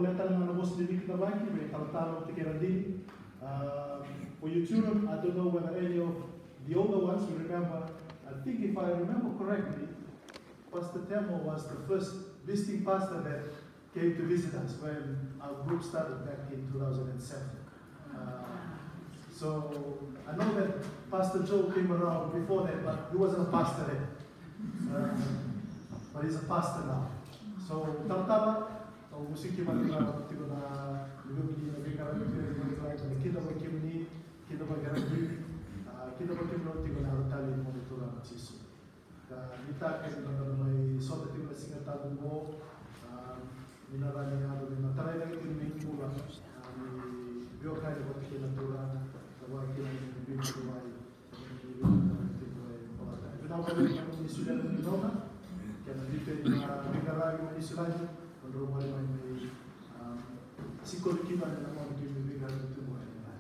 Foleta na was the week Navaki, may Talatalo Tikerandi. For you children, I don't know whether any of the older ones will remember. I think if I remember correctly, Pastor Temo was the first visiting pastor that came to visit us when our group started back in 2007. So I know that Pastor Joe came around before that, but he wasn't a pastor then. But he's a pastor now. So Talataba, musiki malila tigo na lumi na bigara na kita ba kimni kita ba garanti kita ba kimno tigo na rotali monitora chisu ka kita ke na mai sote tigo na singata mo minarani ado na tarai na tigo ni pula ni bio kai de bote na tura da wa kina ni bio mai Now we're going to Sudan and Noma, can I repeat Nicaragua and Sudan? Kalau main psikologi kita dalam orang kita berbeza itu mana?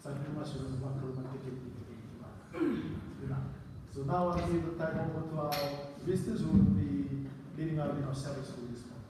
Saya masuk dalam bakal mati kita. So now I give the time over to our visitors who will be leading out in our service for this month.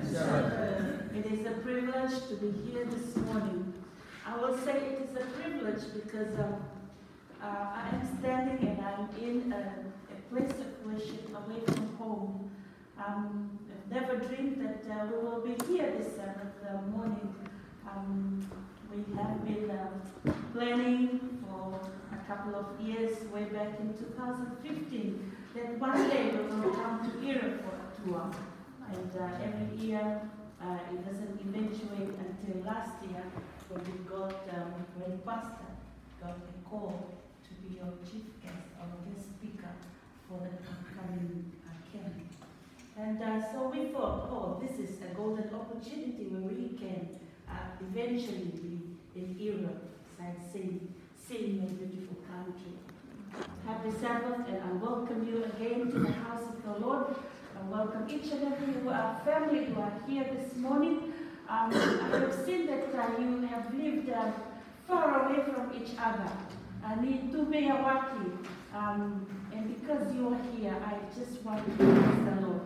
It is a privilege to be here this morning. I will say it is a privilege because I am standing and I'm in a place of worship away from home. I've never dreamed that we will be here this Sabbath morning. We have been planning for a couple of years, way back in 2015, that one day we will come to Europe for a tour. And every year it doesn't eventuate until last year when we got, when Pastor got a call to be your chief guest or guest speaker for the coming camp. And so we thought, oh, this is a golden opportunity where we can eventually be in Europe, sightseeing, seeing a beautiful country. Happy Sabbath, and I welcome you again to the house of the Lord. I welcome each and every family who are here this morning. I have seen that you have lived far away from each other. And because you are here, I just want to praise the Lord.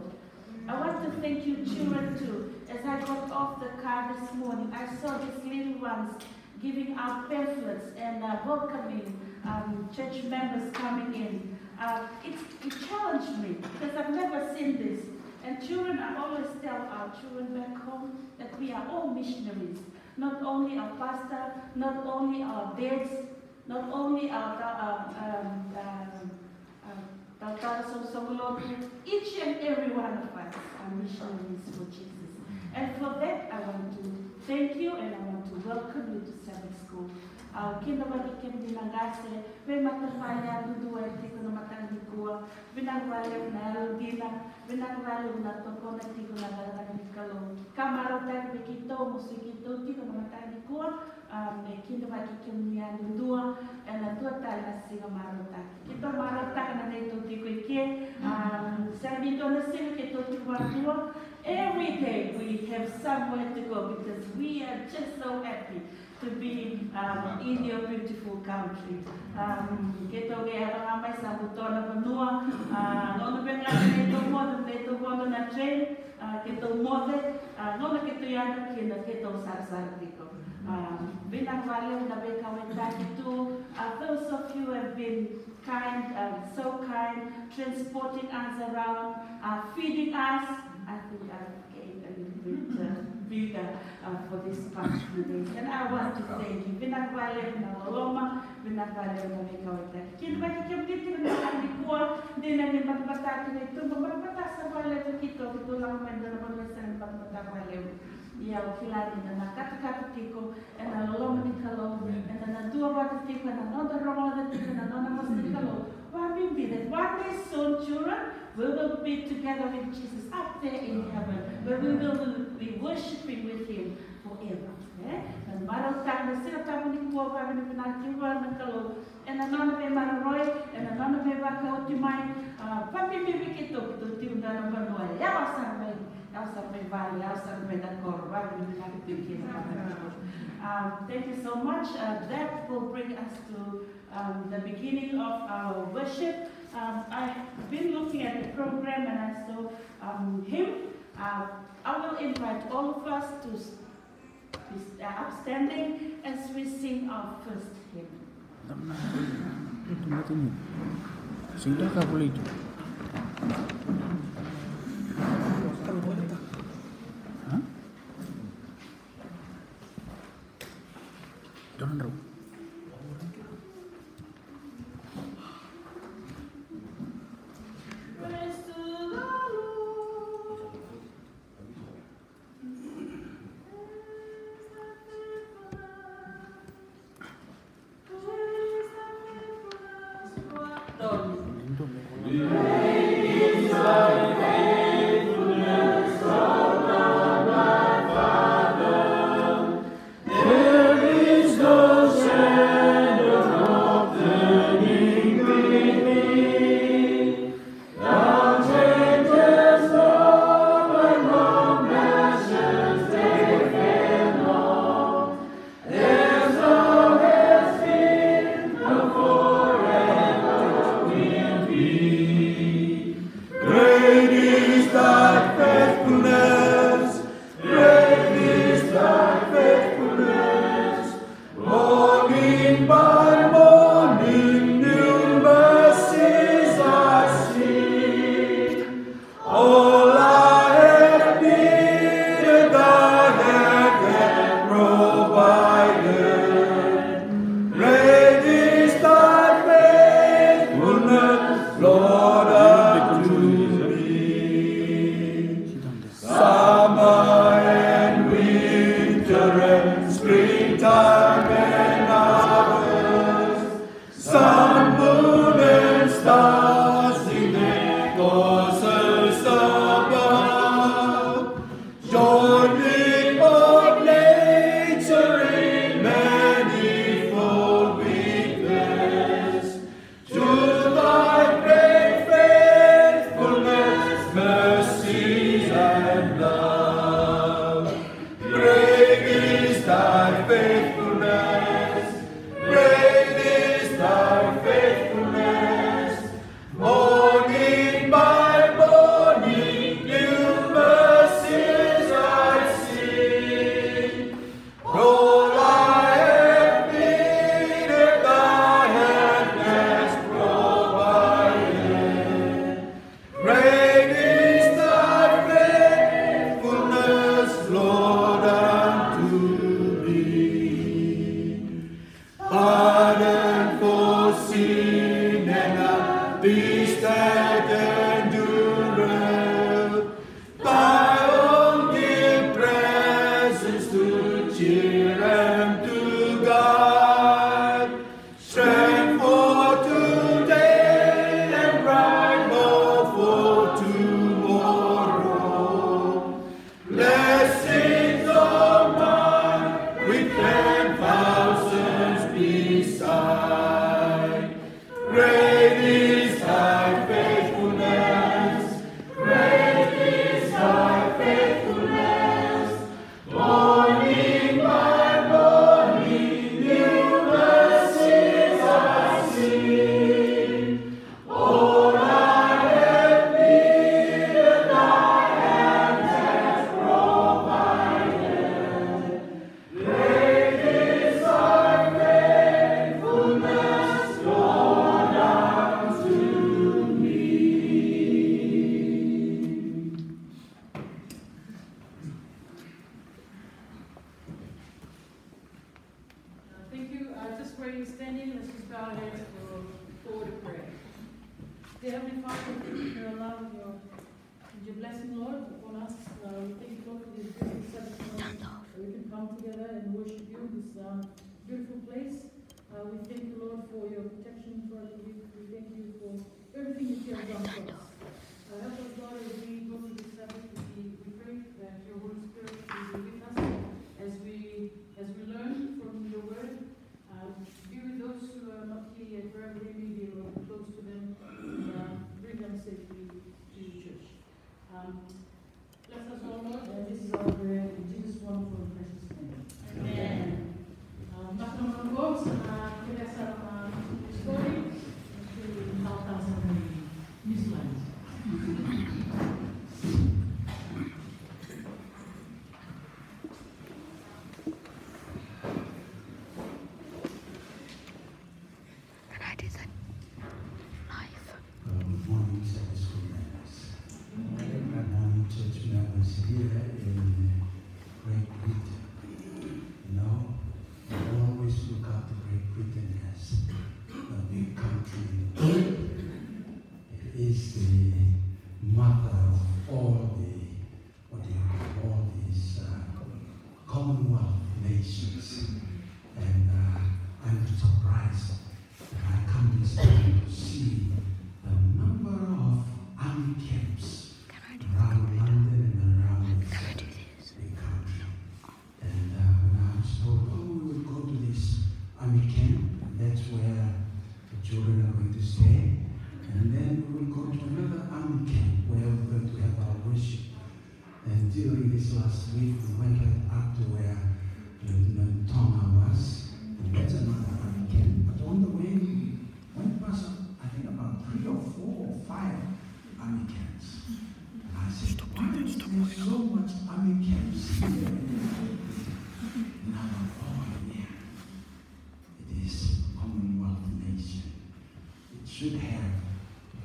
I want to thank you, children, too. As I got off the car this morning, I saw these little ones giving out pamphlets and welcoming church members coming in. It challenged me because I've never seen this. And children, I always tell our children back home that we are all missionaries. Not only our pastor, not only our dads, not only our each and every one of us are missionaries for Jesus. And for that, I want to thank you and I want to welcome you to Sabbath School. Kinda wali kem dinangase, we matafaya dudua tiko na matangikua, vinagwale na aludina, vinagwale na toko na tiko na matangikalo. Kamaro tag bikito, musikito tiko na matangikua, kinda wali kem niya dudua, and na tua tala singa marota. Kito marota na neto tiko ike, sabito na singa kito tiko dua. Every day we have somewhere to go because we are just so happy to be in your beautiful country. Keto ge hanga mai sa butona banua, no benga neto modo na train, keto mode, no keto yana keto sar tiko. Binang valeu na beka wetaki tu. Those of you have been kind, so kind, transporting us around, feeding us. I think I gained a little bit bigger for this past few days. And I want to thank you. Vinagwale na Loma, vinagwale na Mikawita. Kinbaki kibiti na alikuwa, dina ni matmataki na ito, matmatasa wale tukito, ito lang man na naman sa matmatawale. Yeah, kilari na nakakakati tiko, and na Loma ni Kalo, and na dua wati tiko, and another Roma tiko, and another mas ni Kalo. Why we be that? One day soon, children, we will be together with Jesus up there in heaven, where we will be worshiping with Him forever. And Marotang, the Sirataman, and another way Mararoy, and another way Bakaotimai, Papi Bibikito, to Tim Danabanoy, Yawasan, Yawasan Valley, Yawasan Medakor, thank you so much. That will bring us to the beginning of our worship. I've been looking at the program and I saw hymn. I will invite all of us to be upstanding as we sing our first hymn. Sudah kah boleh itu? Hah? Jangan tahu. There is no springtime and harvest, sun, moon, and stars in their courses above. Join with all nature in manifold witness to thy great faithfulness, mercies, and love. Great is thy faithfulness, great is thy faithfulness. Morning by morning, new mercies I see. All I have needed, thy hand has provided. Great is thy faithfulness, Lord, unto thee. Pardon for sin and peace that endureth. Thy own dear presence to cheer and to guide. Strength for today and bright hope for tomorrow. Blessings of mine with 10,000s beside. Great is thy faithfulness, great is thy faithfulness. Morning by morning, new mercies I see. All I have needed, thy hand has provided. Great is thy faithfulness, Lord, unto me. Thank you. Just where you're standing, let's just bow our heads for the prayer. Dear Heavenly Father, thank you for allowing your blessing, Lord, upon us. We thank you, Lord, for this beautiful Sabbath morning that we can come together and worship you in this beautiful place. We thank you, Lord, for your protection for us. We thank you for everything that you have done for us. Help us, Lord, as we go through this Sabbath. We pray that your Holy Spirit will be with us as we learn from your word. Be with those who are not here yet, wherever they may be, Lord, close to them, and bring them safely to your church. Bless us all, Lord, and this is our prayer in Jesus' wonderful and precious name. Amen. Mas não vamos começar uma história que falta sobre missões. Good morning, Sabbath School members. Good morning, church members here in Great Britain. You know, we always look up to Great Britain as a big country in the world. It is the mother of all the, all these Commonwealth nations. And I'm surprised that I come this morning to see the number of army camps around London and around the country. And when I was told, oh, we will go to this army camp, and that's where the children are going to stay. And then we will go to another army camp where we're going to have our worship. And during this last week, we went right up to where Lieutenant Tonga was. And that's another army camp. But on the way, we went past, I think, about 3 or 4 or 5 army camps. And I said, why is there so much army camps here? And I thought, oh yeah, it is a Commonwealth nation. It should have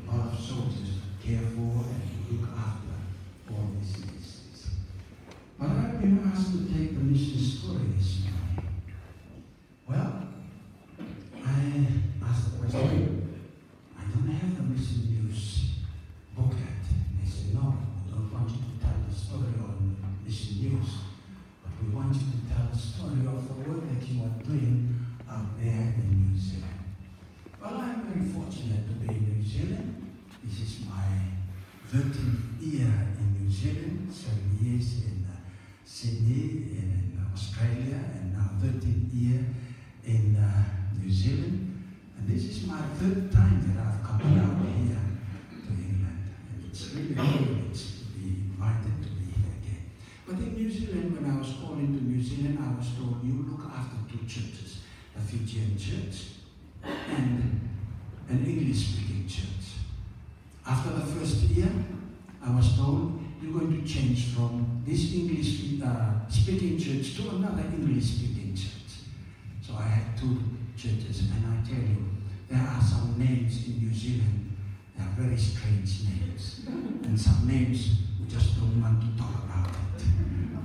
a lot of soldiers to care for and look after all these nations. But I've been asked to take the mission story this morning. Well, I asked the question, I don't have the mission news booklet. They said, no, we don't want you to tell the story on mission news, but we want you to tell the story of fortunate to be in New Zealand. This is my 13th year in New Zealand, 7 years in Sydney, in Australia, and now 13th year in New Zealand. And this is my 3rd time that I've come down here to England. And it's really a privilege to be invited to be here again. But in New Zealand, when I was called into New Zealand, I was told, you look after 2 churches, a Fijian church and an English-speaking church. After the 1st year, I was told, you're going to change from this English-speaking church to another English-speaking church. So I had 2 churches, and I tell you, there are some names in New Zealand, they are very strange names. And some names we just don't want to talk about it.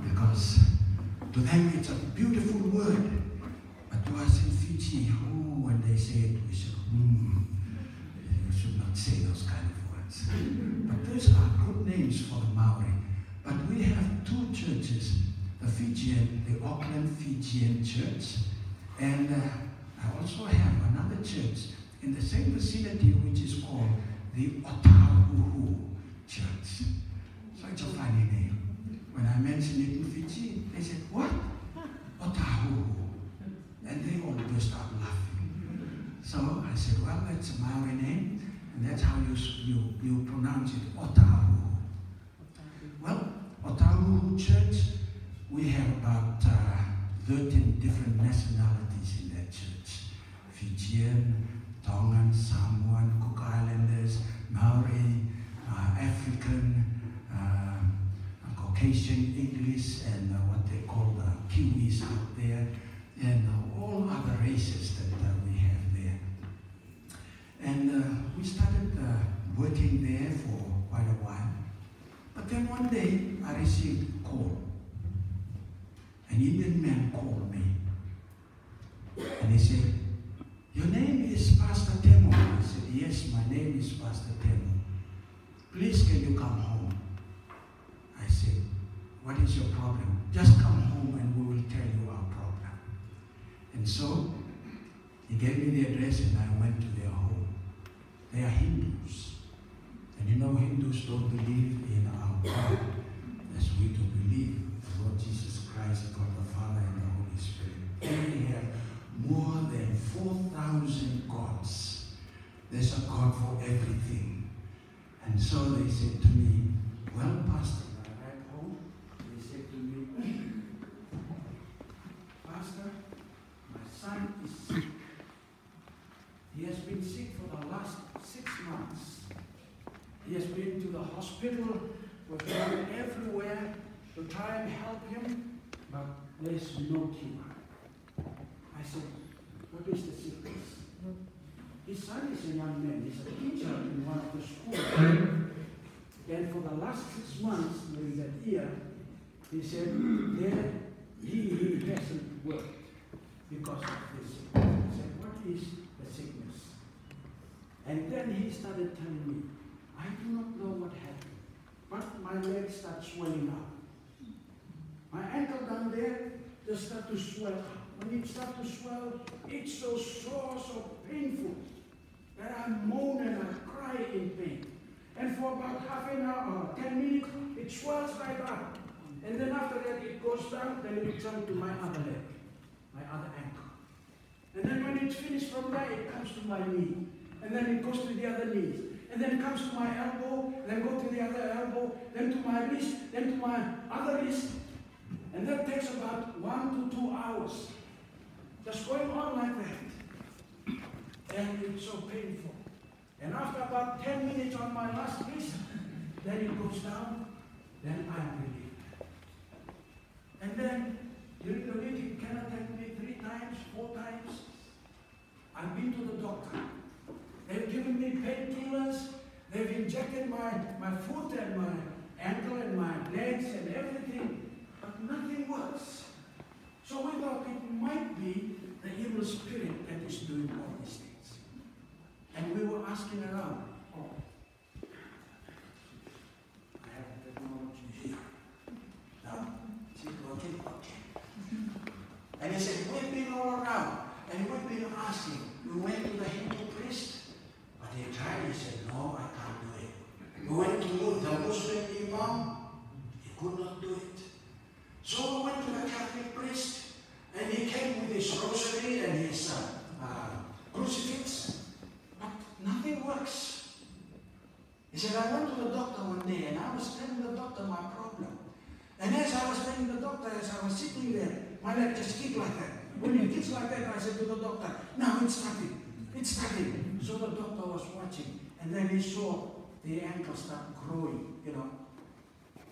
Because to them it's a beautiful word. But to us in Fiji, when they say it, we say, you should not say those kind of words. But those are good names for the Maori. But we have 2 churches, the Fijian, the Auckland Fijian Church, and I also have another church in the same vicinity which is called the Otahuhu Church. So it's a funny name. When I mentioned it in Fiji, they said, what? Otahuhu. And they all burst out laughing. So I said, well, that's a Maori name, and that's how you pronounce it, Otahuhu. Well, Otahuhu Church, we have about 13 different nationalities in that church. Fijian, Tongan, Samoan, Cook Islanders, Maori, African, Caucasian English, and what they call the Kiwis out there, and all other races that we have there. And we started working there for quite a while. But then one day, I received a call. An Indian man called me. And he said, your name is Pastor Temo. I said, yes, my name is Pastor Temo. Please, can you come home? I said, what is your problem? Just come home and we will tell you our problem. And so, he gave me the address and I went to their home. They are Hindus. And you know, Hindus don't believe in our God as we do believe. The Lord Jesus Christ, God the Father and the Holy Spirit. They have more than 4,000 gods. There's a God for everything. And so they said to me, well, Pastor, when I arrived home, they said to me, Pastor, my son is sick. He has been sick for the last 6 months. He has been to the hospital. We've gone everywhere to try and help him, but there's no cure. I said, what is the sickness? His son is a young man. He's a teacher in one of the schools. And for the last 6 months during that year, he said, he hasn't worked because of this sickness. I said, what is the sickness? And then he started telling me, I do not know what happened, but my legs start swelling up. My ankle down there just start to swell up. When it starts to swell, it's so sore, so painful, that I moan and I cry in pain. And for about half an hour, 10 minutes, it swells right up. And then after that, it goes down, then it comes to my other leg, my other ankle. And then when it's finished from there, it comes to my knee. And then it goes to the other knee. And then it comes to my elbow, then go to the other elbow, then to my wrist, then to my other wrist. And that takes about 1 to 2 hours. Just going on like that. And it's so painful. And after about 10 minutes on my last wrist, then it goes down, then I'm relieved. And then during the week, it can attack me 3 times, 4 times. I've been to the doctor. They've given me painkillers. They've injected my foot and my ankle and my legs and everything. But nothing works. So we thought it might be the evil spirit that is doing all these things. And we were asking around. Oh, I have the technology here. Now, see, okay. And he said, we've been all around. And we've been asking. We went to the Hindu priest. But he tried, he said, no, I can't do it. We went to the Muslim Imam, he could not do it. So we went to the Catholic priest, and he came with his rosary and his crucifix, but nothing works. He said, I went to the doctor one day, and I was telling the doctor my problem. And as I was telling the doctor, as I was sitting there, my leg just kicked like that. When it kicks like that, I said to the doctor, now it's starting. It's starting. So the doctor was watching, and then he saw the ankle start growing,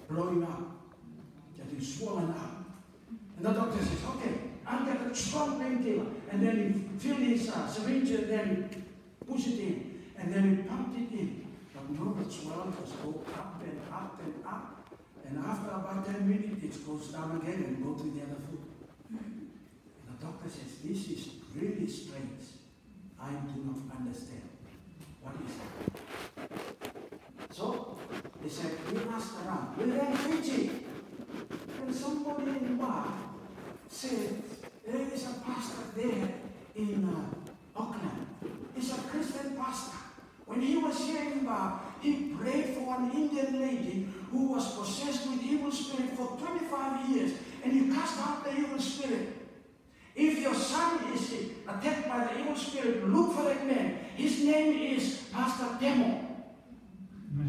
blowing up, getting swollen up. And the doctor says, okay, I'll get a strong painkiller. And then he filled his syringe and then pushed it in. And then he pumped it in. But no, the swelling just go up and up and up. And after about 10 minutes, it goes down again and go to the other foot. And the doctor says, this is really strange. I do not understand. What is that? So, they said, we asked around. We ran Fiji. And somebody in the bar said, there is a pastor there in Auckland. He's a Christian pastor. When he was here in Bar, he prayed for an Indian lady who was possessed with evil spirit for 25 years, and he cast out the evil spirit. If your son is attacked by the evil spirit, look for that man. His name is Pastor Demo.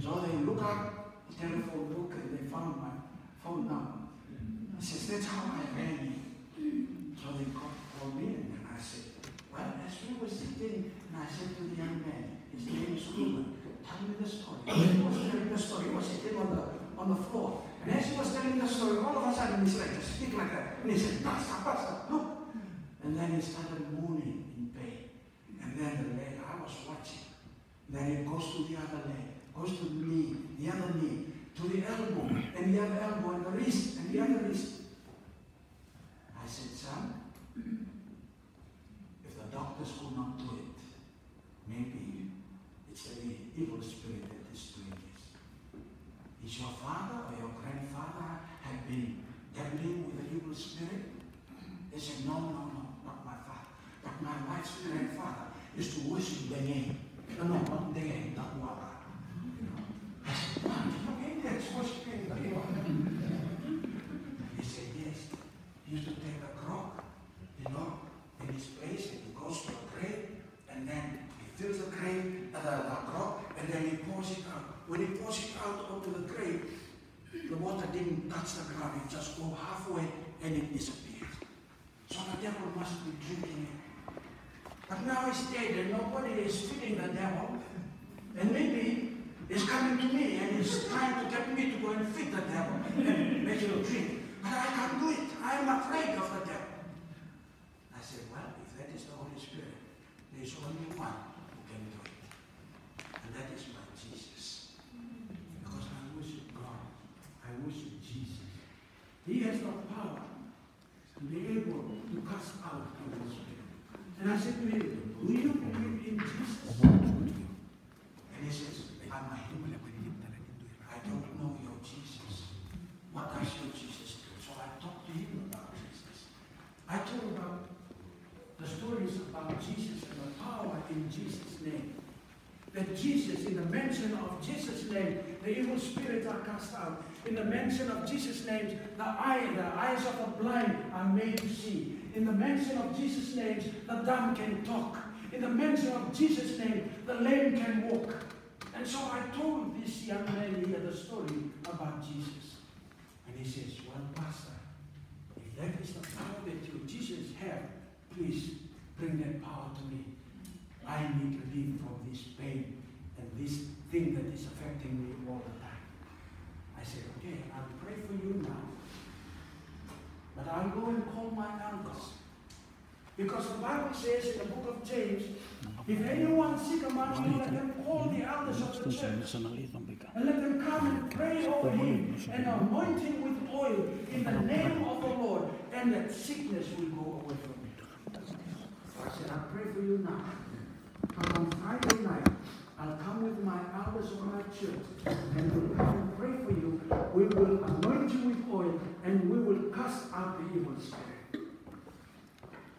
So they look up the telephone book and they found my phone number. He says, that's how I ran you. So they called me, and then I said, well, as we were sitting, and I said to the young man, his name is Ruben, tell me the story. He was telling the story. He was sitting on the floor. And as he was telling the story, all of a sudden his leg just kicked like that. And he said, Pastor, look. And then he started moaning in pain. And then the leg, I was watching. Then it goes to the other leg, goes to the knee, the other knee, to the elbow, and the other elbow, and the wrist, and the other wrist. I said, son, if the doctors could not do it, maybe it's the evil spirit that is doing this. Is your father or your grandfather have been dabbling with the evil spirit? They said, no, not my father. But my wife's grandfather used to worship the name. No, not the name, not Waba. I said, man, okay, that's worshiping the name. He said, yes. He used to take a crock, in his place, and he goes to a grave, and then he fills the grave, the crock, and then he pours it out. When he pours it out onto the grave, the water didn't touch the ground, it just go halfway, and it disappears. So the devil must be drinking it. But now he's dead, and nobody is feeding the devil, and maybe he's coming to me, and he's trying to get me to go and feed the devil, and make him drink. But I can't do it. I am afraid of the devil. I said, well, if that is the Holy Spirit, there is only one who can do it. And that is my Jesus. Because I worship God. I worship Jesus. He has the power to be able to cast out the evil spirit. And I said to him, do you believe in Jesus? And he says, I'm a human. I don't know your Jesus. What does your Jesus do? So I talked to him about Jesus. I told about the stories about Jesus and the power in Jesus' name. That Jesus, in the mention of Jesus' name, the evil spirits are cast out. In the mention of Jesus' name, the eyes of the blind are made to see. In the mention of Jesus' name, the dumb can talk. In the mention of Jesus' name, the lame can walk. And so I told this young man here the story about Jesus. And he says, well, Pastor, if that is the power that you Jesus have, please bring that power to me. I need relief from this pain and this thing that is affecting me all the time. I said, okay, I'll pray for you now. But I'll go and call my elders. Because the Bible says in the book of James, if anyone sick among you, let them call the elders of the church. And let them come and pray over him and anoint him with oil in the name of the Lord. And that sickness will go away from him. So I said, I'll pray for you now. But on Friday night, I'll come with my elders of my church and we'll come and pray for you. We will anoint you with oil and we will cast out the evil spirit.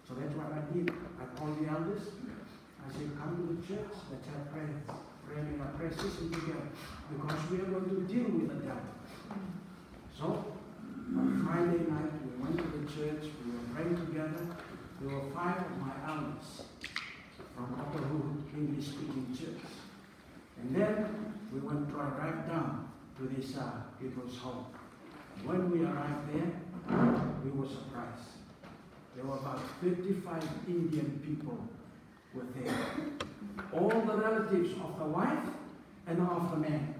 So that's what I did. I called the elders. I said, come to the church, let's have prayer. Praying in our prayer system together. Because we are going to deal with the devil. So, on Friday night, we went to the church, we were praying together. There were 5 of my elders from Copperwood English-speaking church. And then we went to drive down to this people's home. And when we arrived there, we were surprised. There were about 55 Indian people were there. All the relatives of the wife and of the man.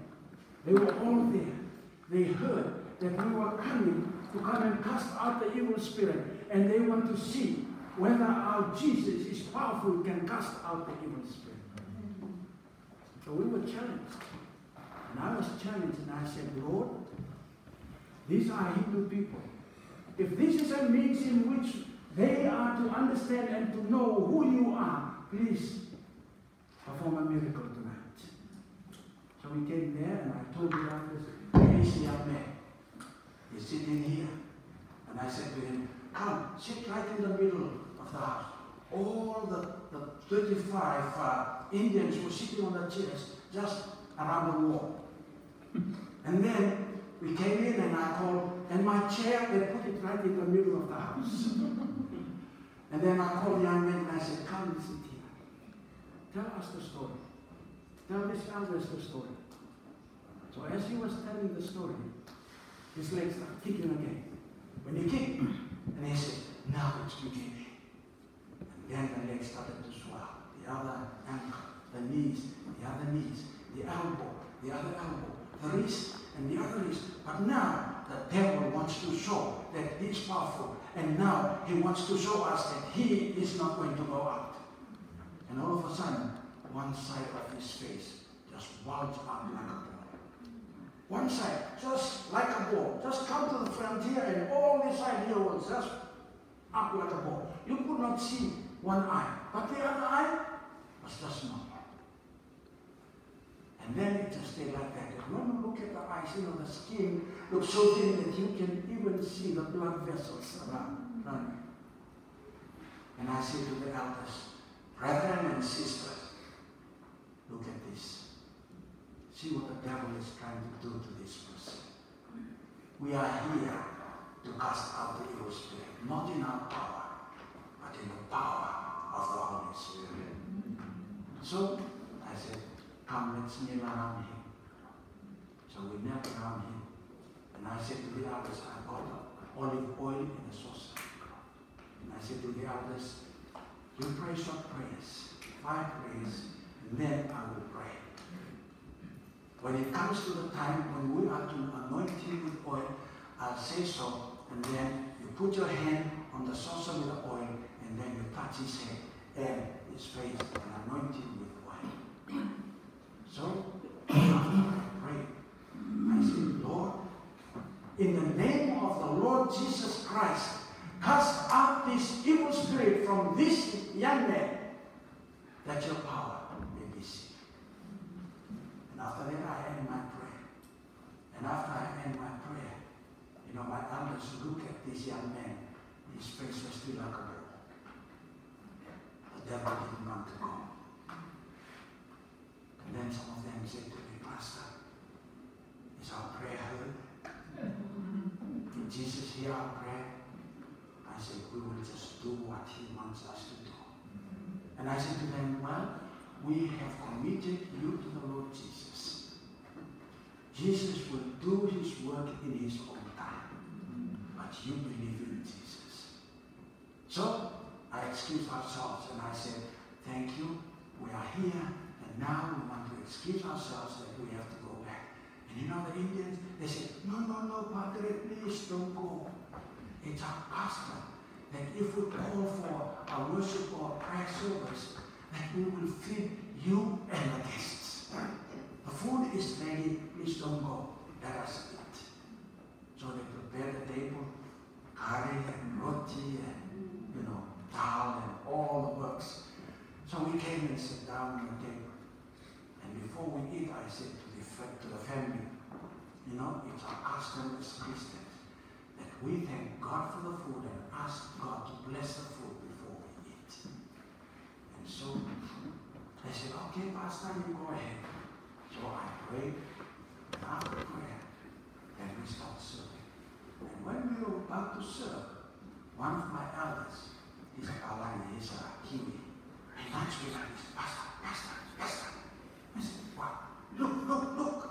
They were all there. They heard that we were coming to come and cast out the evil spirit. And they want to see whether our Jesus is powerful, can cast out the evil spirit. So we were challenged. And I was challenged and I said, Lord, these are Hindu people. If this is a means in which they are to understand and to know who you are, please perform a miracle tonight. So we came there and I told the others, where is the young man? He's sitting here. And I said to him, come, sit right in the middle of the house. All the 35 Indians were sitting on the chairs just around the wall. And then we came in and I called, and my chair, they put it right in the middle of the house. And then I called the young man and I said, come and sit here. Tell us the story. Tell this elders the story. So as he was telling the story, his legs started kicking again. When he kicked, and he said, now it's beginning. And then the legs started to swell. The other ankle, the knees, the other knees, the elbow, the other elbow, the wrist, and the other wrist. But now the devil wants to show that he's powerful. And now he wants to show us that he is not going to go out. And all of a sudden, one side of his face just bulged out like a ball. One side, just like a ball. Just come to the frontier and all this side here was just up like a ball. You could not see one eye, but the other eye was just normal. And then it just stayed like that. And when you look at the eyes, you know, the skin looks so thin that you can even see the blood vessels around running. And I say to the elders, brethren and sisters, look at this. See what the devil is trying to do to this person. We are here to cast out the evil spirit, not in our power, but in the power of the Holy Spirit. So I said, come, let's kneel around him. So we knelt around him. And I said to the elders, I got olive oil in a saucer. And I said to the elders, you pray short prayers, 5 prayers, and then I will pray. When it comes to the time when we are to anoint him with oil, I'll say so, and then you put your hand on the saucer with the oil, and then you touch his head and his face and anoint him with oil. So, after I prayed, I said, Lord, in the name of the Lord Jesus Christ, cast out this evil spirit from this young man, that your power may be seen. And after that, I end my prayer. And after I end my prayer, you know, my elders look at this young man. His face was still like a ball. The devil didn't want to go. And then some of them said to me, Pastor, is our prayer heard? Did Jesus hear our prayer? I said, we will just do what he wants us to do. And I said to them, well, we have committed you to the Lord Jesus. Jesus will do his work in his own time. But you believe in Jesus. So I excused ourselves and I said, thank you, we are here, and now we want to excuse ourselves that we have to go back. And you know the Indians, they said, no, Padre, please don't go. It's our custom that if we call for a worship or a prayer service, that we will feed you and the guests. The food is ready, please don't go. Let us eat. So they prepared the table, curry and roti and, you know, dal and all the works. So we came and sat down on the table. And before we eat, I said to the family, you know, it's our custom as Christians that we thank God for the food and ask God to bless the food before we eat. And so Pastor, you go ahead. So I prayed. And after prayer, then we start serving. And when we were about to serve, one of my elders, he's a Kalani, he's a Kiwi. He nudged me like this, Pastor. I said, wow, look.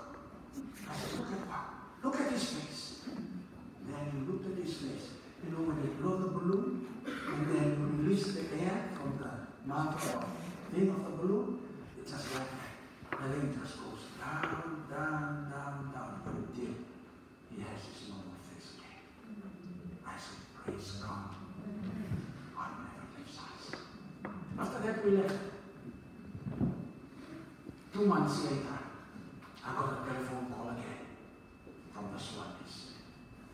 I said, look at what? Look at his face. And then he looked at his face. You know, when they blow the balloon, and then release the air from the mouth or thing of the balloon, it's just like that. And then it just goes down until he has his normal face again. I said, praise God. God never leaves us. After that, we left. 2 months later, I got a telephone call again from the Swamis.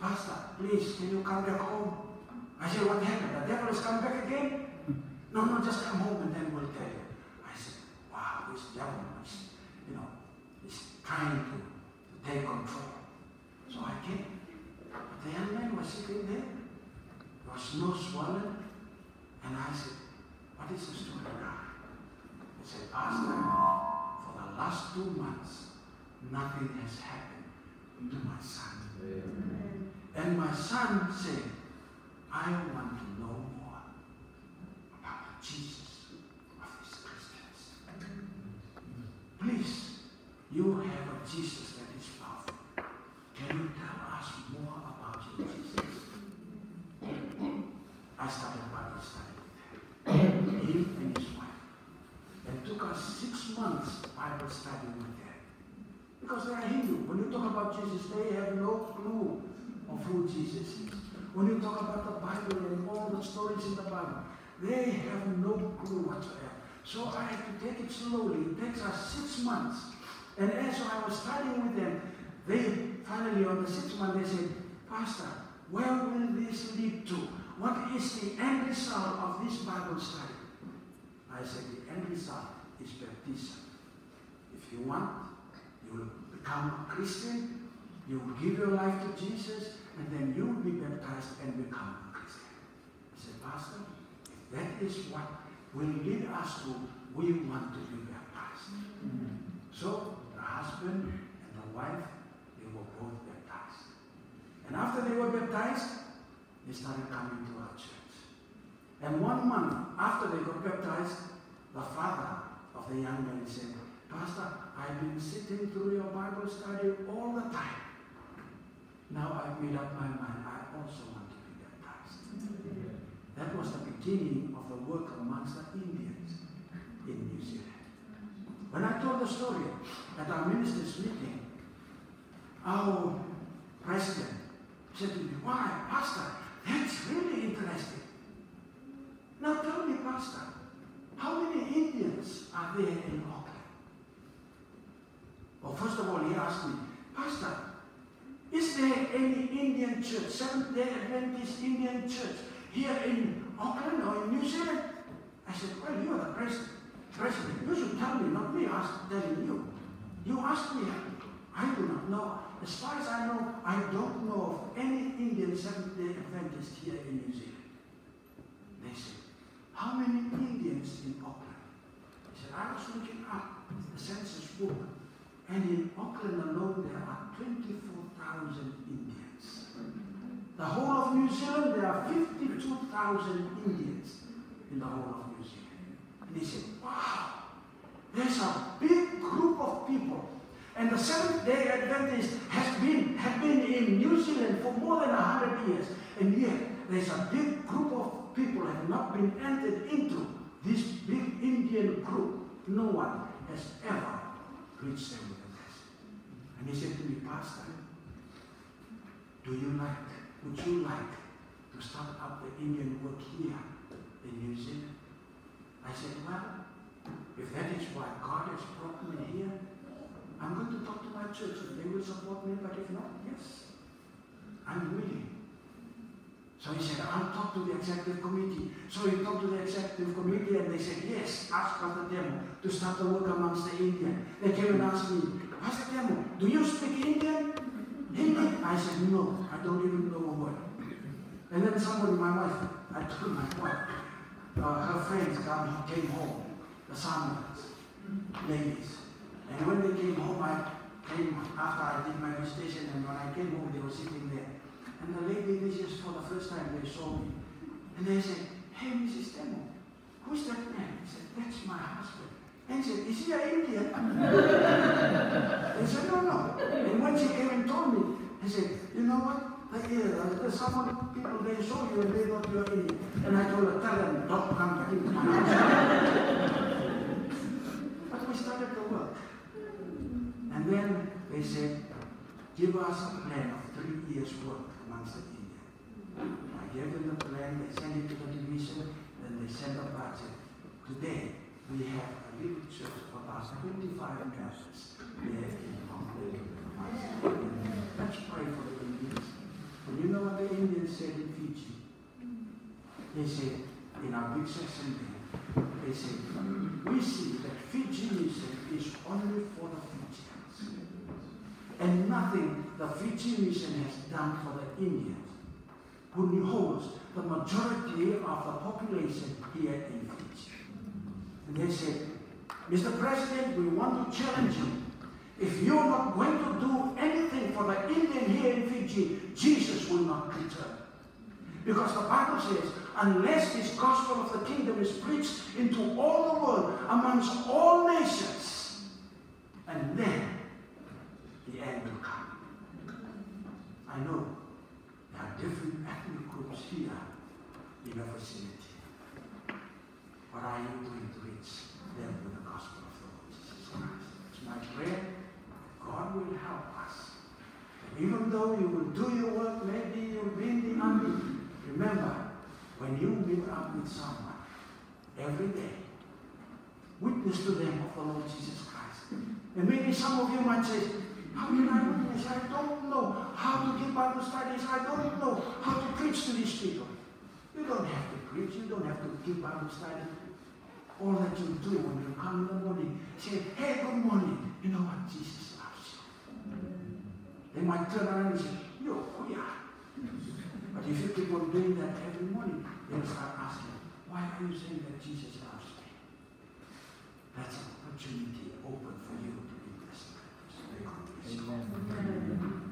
Pastor, please, can you come back home? I said, what happened? The devil has come back again? No, just come home and then we'll tell you. I said, wow, this devil is trying to take control. So I came. But the young man was sitting there. There was no swelling. And I said, what is the story now? He said, Pastor, for the last 2 months, nothing has happened to my son. And my son said, I want to know more about the Jesus of these Christians. Please, you have a Jesus that is powerful. Can you tell us more about your Jesus? I started Bible study with him and his wife. It took us 6 months Bible study with them. Because they are Hindu. When you talk about Jesus, they have no clue of who Jesus is. When you talk about the Bible and all the stories in the Bible, they have no clue whatsoever. So I had to take it slowly. It takes us 6 months. And as I was studying with them, they finally on the 6th month, they said, Pastor, where will this lead to? What is the end result of this Bible study? I said, the end result is baptism. If you want, you will become a Christian, you will give your life to Jesus, and then you will be baptized and become a Christian. I said, Pastor, that is what will lead us to, we want to be baptized. So, the husband and the wife, they were both baptized. And after they were baptized, they started coming to our church. And 1 month after they got baptized, the father of the young man said, Pastor, I've been sitting through your Bible study all the time. Now I've made up my mind, I also want to be baptized. That was the beginning of the work amongst the Indians in New Zealand. When I told the story at our ministers' meeting, our president said to me, why, Pastor, that's really interesting. Now tell me, Pastor, how many Indians are there in Auckland? Well, first of all, he asked me, Pastor, is there any Indian church, Seventh-day Adventist Indian church, here in Auckland or in New Zealand? I said, well, you are the president. You should tell me, not me telling you. You asked me, I do not know. As far as I know, I don't know of any Indian Seventh-day Adventist here in New Zealand. They said, how many Indians in Auckland? I said, I was looking up the census book, and in Auckland alone there are 24,000 Indians. The whole of New Zealand, there are 52,000 Indians in the whole of New Zealand. And he said, wow, there's a big group of people. And the Seventh-day Adventists have been in New Zealand for more than 100 years. And yet, there's a big group of people have not been entered into this big Indian group. No one has ever reached them with a message. And he said to me, Pastor, would you like to start up the Indian work here in New Zealand? I said, well, if that is why God has brought me here, I'm going to talk to my church if they will support me, but if not, yes, I'm willing. So he said, I'll talk to the executive committee. So he talked to the executive committee and they said, yes, ask Pastor Demo to start the work amongst the Indian. They came and asked me, Pastor Demo, do you speak Indian? Hindi? I said, no, I don't even know a word. And then somebody, my wife, I told my wife, her friends came home, the Samoans, ladies. And when they came home, I came after I did my visitation, and when I came home, they were sitting there. And the lady, this is for the first time they saw me. And they said, "Hey, Mrs. Temo, who's that man?" I said, "That's my husband." And he said, "Is he an Indian?" They said, "No." And when she came and told me, I said, "You know what? There's someone, people, they saw you and they thought you were Indian." And I told her, "Tell them, don't come back into my house." But we started to work. And then they said, "Give us a plan of 3 years' work amongst the Indians." I gave them the plan, they sent it to the division, and they sent a budget. Today, we have a little church of about 25 members there in Honolulu. Let's pray for the Indians. And you know what the Indians said in Fiji? They said, in our big session there, they said, "We see that Fiji mission is only for the Fijians, and nothing the Fiji mission has done for the Indians, who holds the majority of the population here in Fiji." And they said, "Mr. President, we want to challenge you. If you're not going to do anything for the Indian here in Fiji, Jesus will not return. Because the Bible says, unless this gospel of the kingdom is preached into all the world, amongst all nations, and then the end will come." I know there are different ethnic groups here in the vicinity. What are you doing to reach them with the gospel of the Lord Jesus Christ? It's my prayer. God will help us. And even though you will do your work, maybe you'll be in the army. Remember, when you meet up with someone every day, witness to them of the Lord Jesus Christ. And maybe some of you might say, "How can I witness? I don't know how to give Bible studies. I don't know how to preach to these people." You don't have to preach. You don't have to give Bible study. All that you do when you come in the morning, say, "Hey, good morning. You know what? Jesus loves you." They might turn around and say, "Yo, yeah." But if you keep on doing that every morning, they'll start asking, "Why are you saying that Jesus loves me?" That's an opportunity open for you to be blessed. May God bless you. Amen.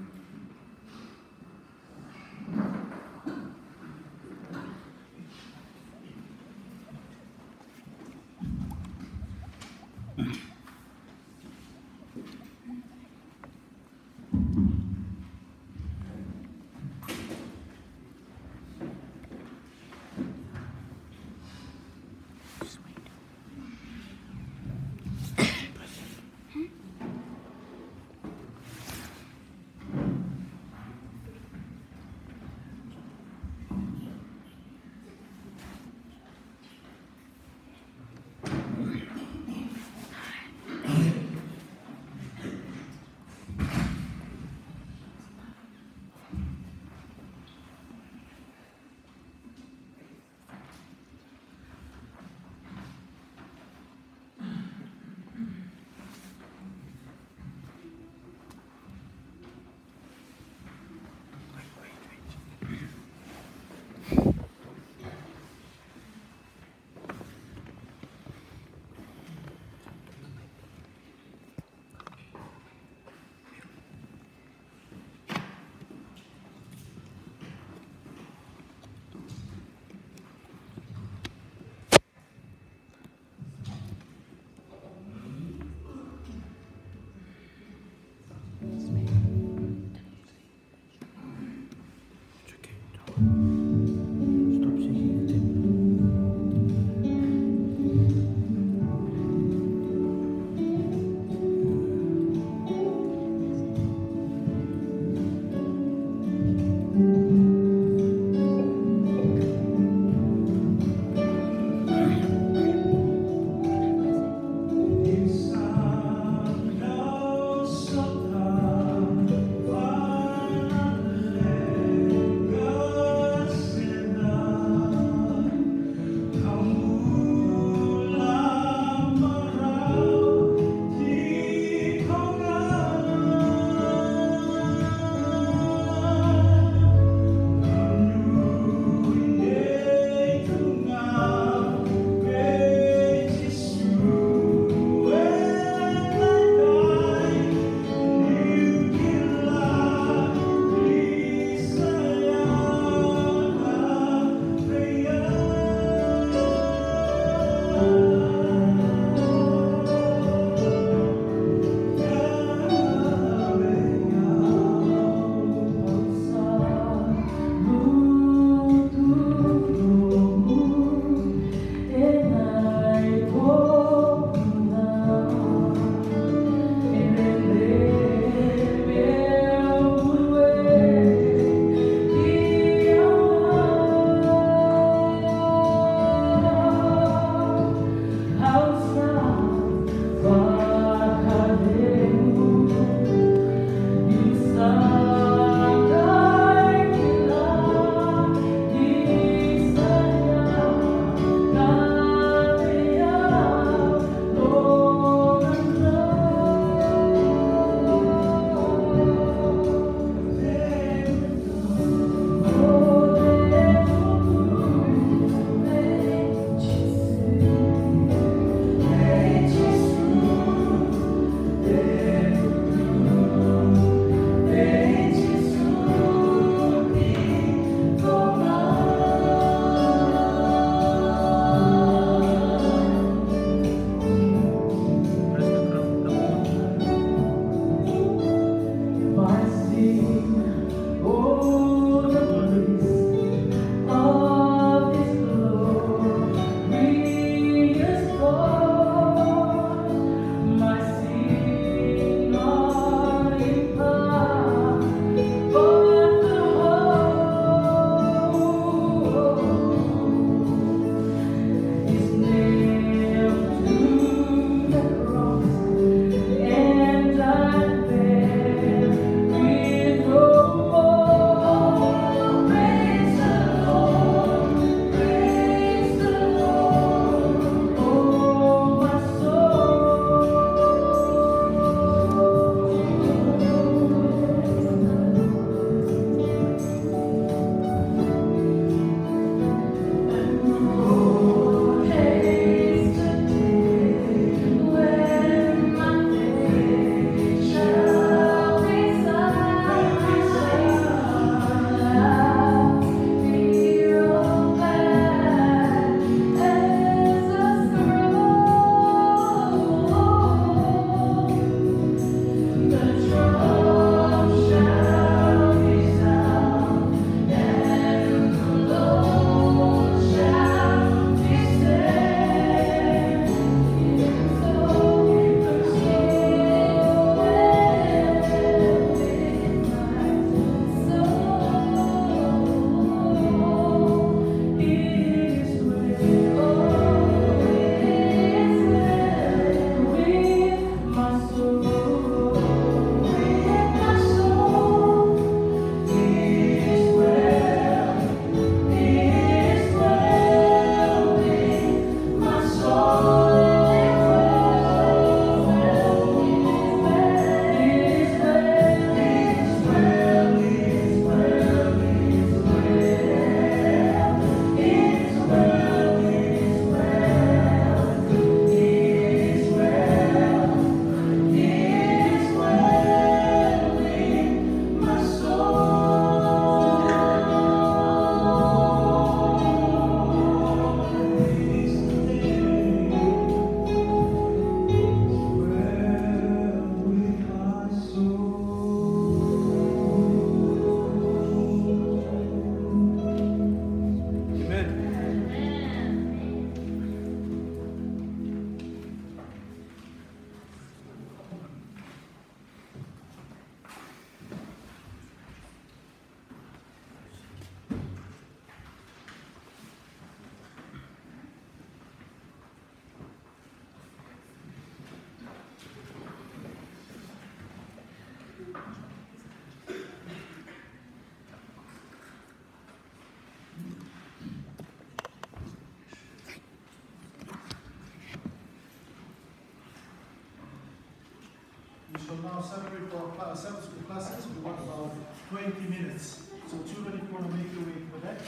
We shall now separate for Sabbath school classes. We want about 20 minutes. So children, if you want to make your way to the back,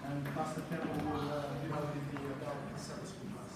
and Pastor Carol will give out the Sabbath school class.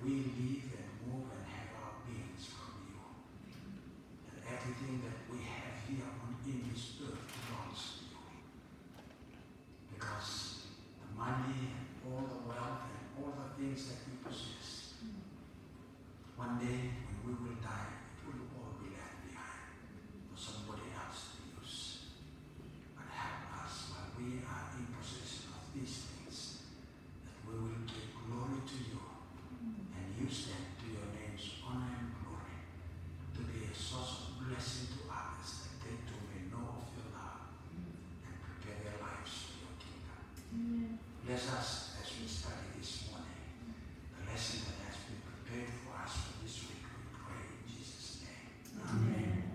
We live and move and have our beings from you. And everything that we have here in this earth belongs to you. Because the money and all the wealth and all the things that we possess, one day when we will die, it will all be left behind for somebody else to use. But help us while we are in possession of these things, that we will give glory to you and use them to your name's honor and glory, to be a source of blessing to others, that they too may know of your love and prepare their lives for your kingdom. Amen. Bless us as we study this morning, the lesson that has been prepared for us for this week, we pray in Jesus' name. Amen.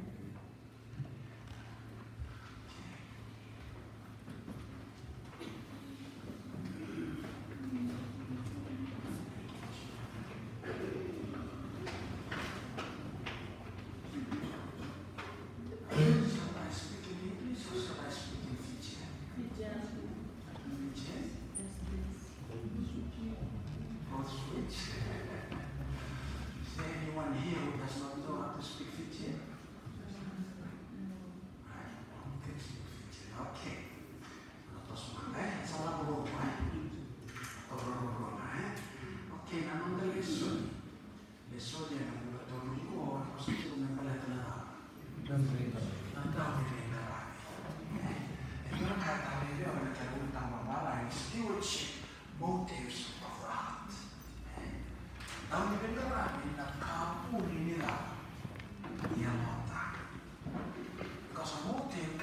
because a motive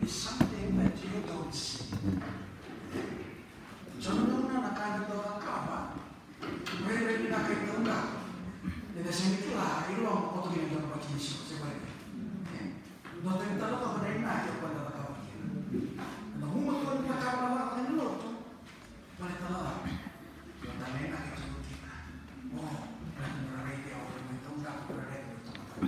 is something that you don't see. So nung nakakita ka kaba, may nakakita ka. Jadi saya itulah, itu orang kotor yang dalam bagi Yesus sebenarnya. Nota yang tahu tak ada yang nak pada kau. Nah, umat tuan kita kau nak ada dulu tu, mana tahu lah. Nota yang nak itu kita. Oh, nanti berada di awal itu tak berada di tempat.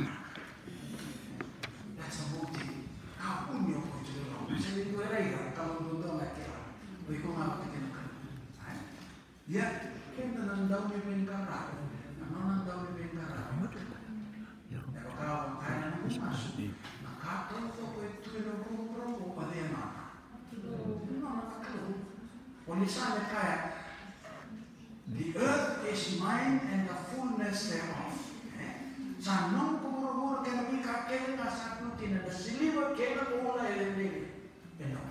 That's a motive. Kau pun yang kau jadi orang. Saya itu ada kalau tuan nak kira, berikut apa kita nak. Ya, kita nak tahu yang cara. Nang daw ni bengkara. Pero kau kaya na mas. Nakataw ko ito yung pro pa din na. Nakataw. Polisan kaya. The earth is mine and the fullness thereof. Sa nung kumurumur ka na bika na sa putin na siliwa kaya ko wala ilindi. Pero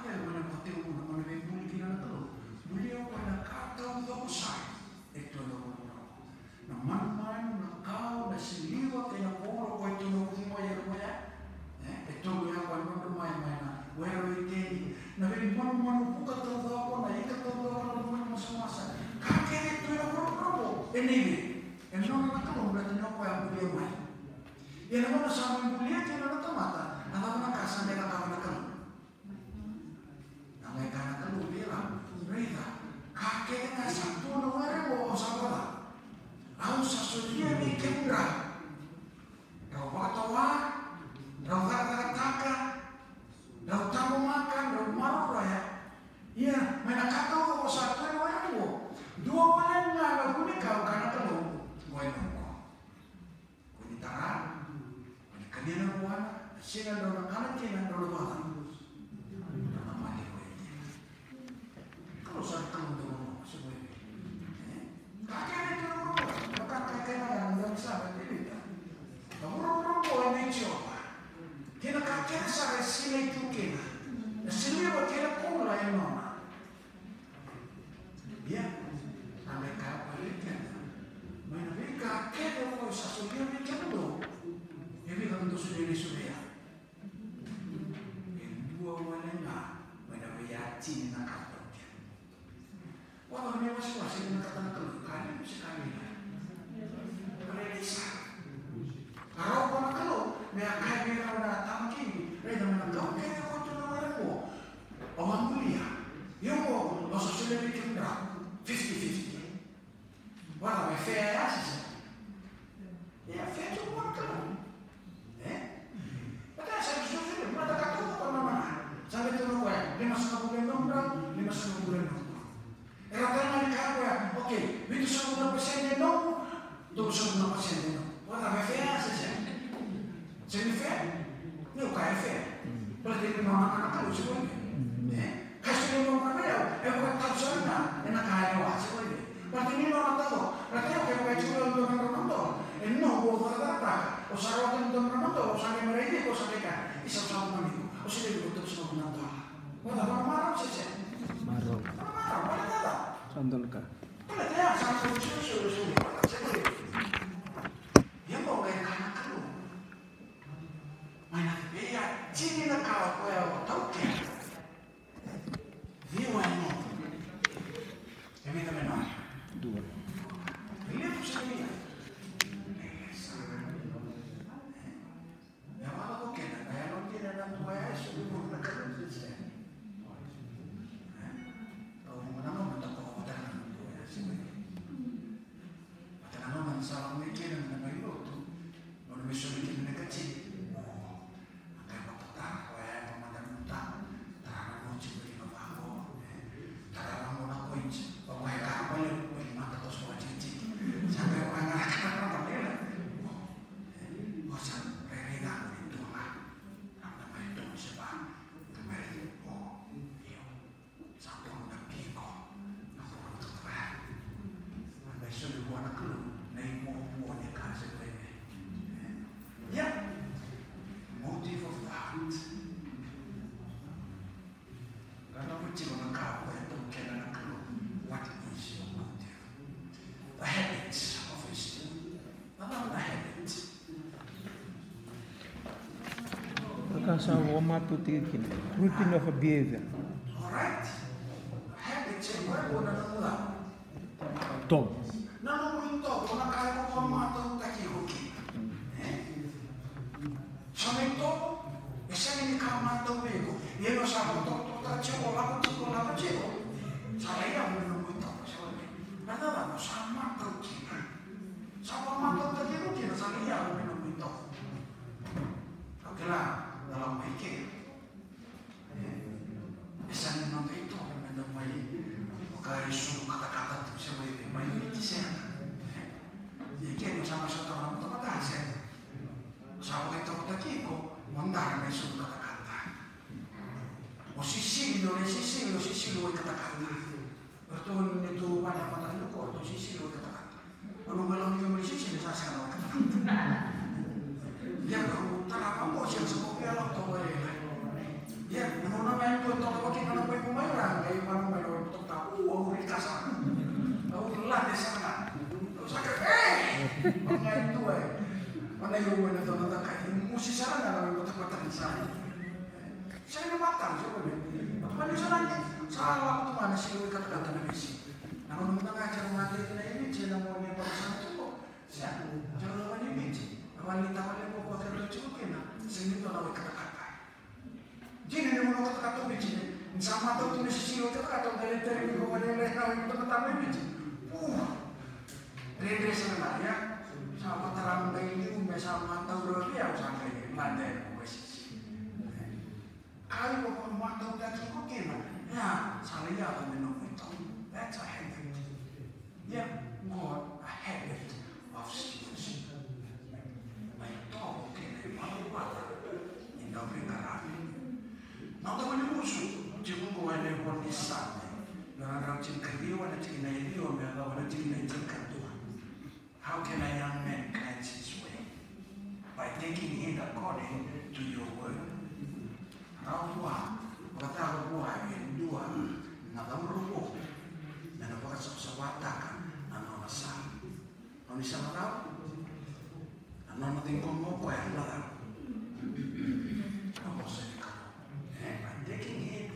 ay mo na pati mo na may bulgi na to. Beliau pada kataw ko sa ito na na man na kau na siliwa kaya puro ko ito na kimo ya ko ya ito ya ko no mai na where we take na rin man buka to ako na ikato to ako na masa kake ito na puro enibi en no na ko na no ko ya buli mai yan naman sa aming buli at yan na tomata na kasi na ka na kanu na may kana kanu bilang rida kake na sa to na wala mo sa wala. Ang sasudia ni kemura, raw batawa, raw kakataka, raw tamu makan, raw marah ya. Iya, mana kakao ko sa tuwa mo. Dua bulan nga na kuni kau kana kalo, buhay mo ko. Kuni tara, kanina buwan, sila daw na kanan kina daw na bata. Namali ko yun. Kalau sa kalo daw mo, sabi. Kakaya ito na mo. Kakaya na sa pagpilita. Kamurong ko ay may Jehovah. Kinakakaya sa sila ito kina. Na sila kina kula yung mama. Yan. Ang may kapalit yan. May nabi kakaya ko sa suliyan ni Kendo. Ibig ang doon suliyan. Yung buwa wala nga. May nabi yatin na kapag yan. Wala may maswasi na katanakal. Kaya mo si kanila. Isa. Araw ko na kalo, may akay na na tamaki, rin naman ang gawin, kaya ko ito naman mo. Awang mulia. Yung mo, masusulabi kong drop, 50-50. Wala, may fair assassin. Yeah, fair to one kalo. Pati sa gusto madagatuto ko naman. Sabi ito na ko, 5 na bulan ng drop, 5 na bulan ng drop. Pero tayo na ko, okay, dito sa mga pasyente, no? Doon sa mga pasyente, no? Wala, may fair assassin. Sabi fair? Hindi kaya fair. Pwede yung mga anak ko, siguro. Kasi yung mga kabayaw, kung tapos na, nakahalawa, siguro. Pwede yung mga tao, pwede yung kaya siguro yung mga ramando. No, buo ka na o sa rotan yung ramando, o sa may marili, o sa kaya, isang sa mga amigo, o sila yung tapos na mga tao. Wala, marang siya. Marang. Wala na. Sandal ka. Wala kaya, sa mga susunod. Siguro. Yan po, kaya kanak ka lo. May nakipaya, sini na ka, kaya ako, tau kaya. Viwan mo. Kami kami na. Dua. Pilih po sa niya. Yaman ako kaya, kaya nung kinanan tuwaya, sabi mo na karoon siya. Tau mo naman, matako ako tayo ng tuwaya. Sige. Naman sa mga ikinan na may luto, nung may sulitin na kachin, ang kaya magtataka ko ay mga magandang tao. Kasa o mātou te kina. Routine of a behavior. Alright. Habits e koe o na nunga. Tom. Na nunga ito, o na kaya ko pa mātou taki hoki. Sa may to, e sa ni ka mātou mego. E no sa mo to ta chego lako chego. Sa ia mo nunga ito. Nada no sa mātou kina. Sa pa mātou taki hoki na sa ia mo nunga ito. Kela dalam mikir. Misalnya nanti itu ada mai pakai suruh kata-kata tu siapa yang mai itu saya. Jadi sama satu orang tu kata saya. Sama kita tadi ko mandar mai suruh kata-kata. Sisi lo kata-kata. Betul itu pada pada itu ko sisi lo kata-kata. Kalau malam itu sisi saya sekarang kata-kata. Ya kalau tak apa sih semua piala tu ya, mana main tu tak apa kita nak main pemain kayak mana main orang tu tahu, orang di kasar, orang lah di sana, terus agak main tu mana yang mana tu nak kayak musik sana nak main kotak-kotak di sana, saya nak makan siapa mana sana salah tu mana sih kata-kata nabi sih, nama orang ngajar mati ini cina mau ni pasal tu kok, siapa jangan lupa ni wanita mau buat kerja cukup kena, sini tu nak kata-kata. Jadi ni mana kata-kata begini, sama tu tulis silo kata-kata dari minggu mana yang lain kata-kata begini. Rede sebenarnya, sama terang dari ini, sama tahu dia sampai landai posisi. Kalau kau mau tahu dah cukup kena, ya, saya akan minum itu. That's a habit. Yeah, God, a habit of stewardship. Baik tahu kena malu apa, ini dah berkarang. Nada boleh musuh, jangan kau ada kondisi. Orang cinta dia, orang cinta dia, orang cinta Tuhan. How can a young man cleanse his way? By taking it according to your word. Rau tua, kata buah yang dua, nada merupakan, dan apa sesuatu anak nasab. Kau bisa tahu? Anak tinggal mau kau yang nada. Kamu saya. Taking it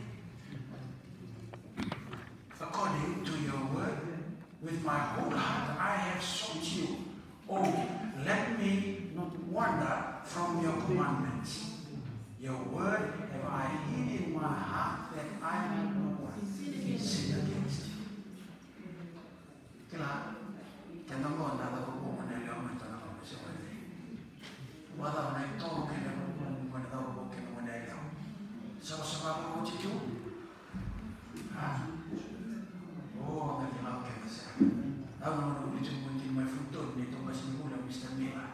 according to your word, with my whole heart I have sought you. Oh, let me not wander from your commandments. Your word have I hid in my heart that I might not sin against you. Kila, kena mo na dapat po manila mo ito na kami sa wali. Wala na ito kena mo manila mo kena manila. Sama-sama mo chichu. Oh, ang ganda ka sa. Ako naman ulit yung kunting may fruto nito kasi mula Mr. Mila.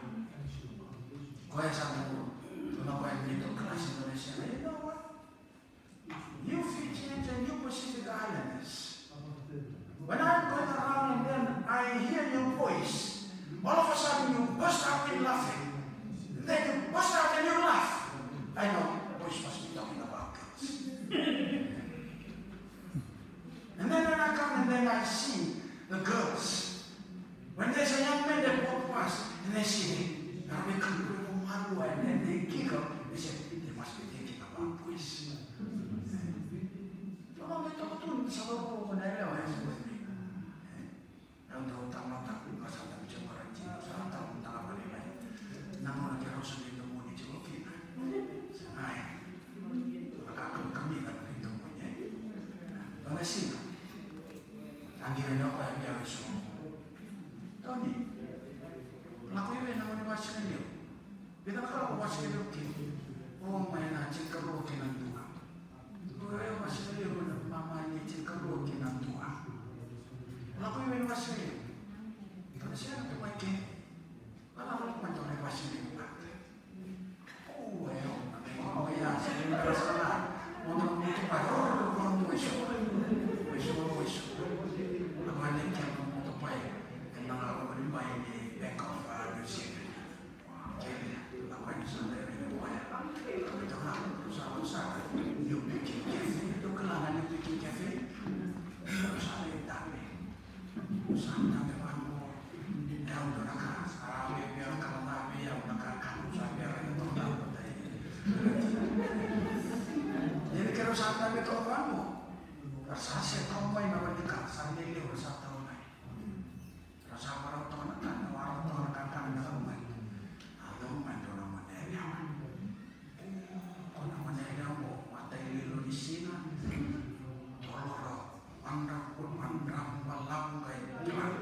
Kaya sabi ko, tumapain nito klase na siya. You know what? New features and new Pacific Islanders. When I'm going around and then I hear your voice, all of a sudden you burst out in laughing. Then you burst out and you laugh. I know the voice must be talking about girls. And then when I come and then I see the girls. When there's a young man that walk past and they see me, now they come from one and then they giggle. They say, they must be thinking about boys. So I'm like, oh, sa loob ko na ilaw, ayos with me. Ang daw tama-tama, kasama siya marang sa taong nakabalilay. Nang mga karo sa dito mo ni Chilokin. Ay, kami na dito mo niya. Ang nasino, ang ginanaw ko ay biyawin sa mo. Tony, lako yun naman ni Wasi na niyo. Binakala ko Wasi na niyo, oh, may nachin ka ro kinanduha. Kaya Wasi na niyo, mama niya chin ka ro kinanduha. Lako yun Wasi na niyo. Ikaw na siya na tumakin. Wala ko naman ito na Wasi na niyo. Oh, well, oh, yeah, sa niyo na sa na. Muna mo ito pa, oh, kung wiso. Wiso. Ako ay nagkaya mo ito pa eh. Nakakalimay ni Bank of New Zealand. Kaya ako ay isang rin mo kaya. Ito nga, usapan-usapan. Yung Peking Cafe. Ito kailangan yung Peking Cafe. Usapan yung dami. Usapan dami pa mo. Ewan doon betul kamu. Rasa saya tahu main apa dekat sambil lewat satu tahun lain. Rasa orang tua nak orang tua nak kan dalam main. Ada main orang mana yang orang mana yang mau mata ilu di sini. Tolong andam pun andam malam kayak jalan.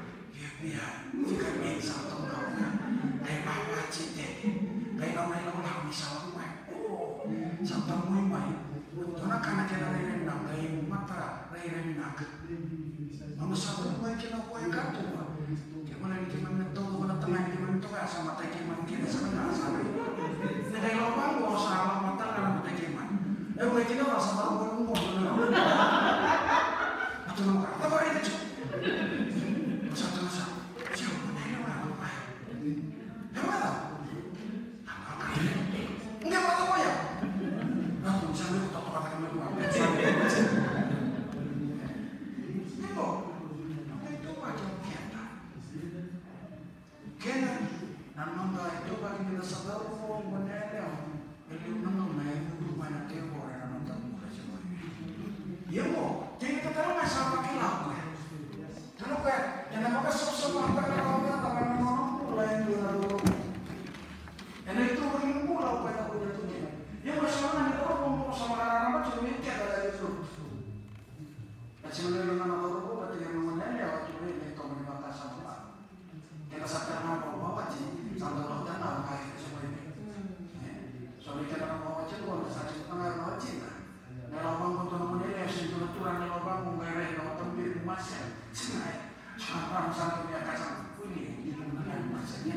Dia jika bisa tahu kamu kayak apa cite kayak kamu yang ulah misalnya main. Oh, sampai main. Tuna kana kena rene na kai mata rene na ka. Mama sabu mai kena ko yang kartu. Kemana ni kemana tu mana tengah ni kemana tu asa mata kemana kena sama na sama. Ngai lobang ko sama mata kana mata kemana. Mai kena rasa baru mo. Atau no ka. Apa itu? Satu masa. Siapa ni orang apa? Apa? Apa ini? Enggak apa ya? Aku sambil tak tahu kata kedua. Nengok, apa itu macam kita? Kena, nampak itu bagi kita sadar oh benar ya. Kalau nengok naik itu mana tembok yang nonton mulai semua. Ya mo, jadi kita tahu nggak siapa kilau ya. Tahu kan? Yang nampak semua apa kalau kita tak pernah nonton mulai dulu. Yang itu bagi pulau pada punya tu. Yang bersama dengan orang sama orang cuma ini ada itu. Macam mana nama orang itu berarti yang mana ya waktu ini kita menimba sama. Kita sadar nama bawa cik, sadar orang tahu kayak semua ini. Soalnya kita nama bawa cik pun sadar tengah bawa cik. Kalau bang untuk nama ini yang sentuh aturan kalau bang mengerai kalau tampil di masa, cuma satu dia kasar ini di dunia masanya.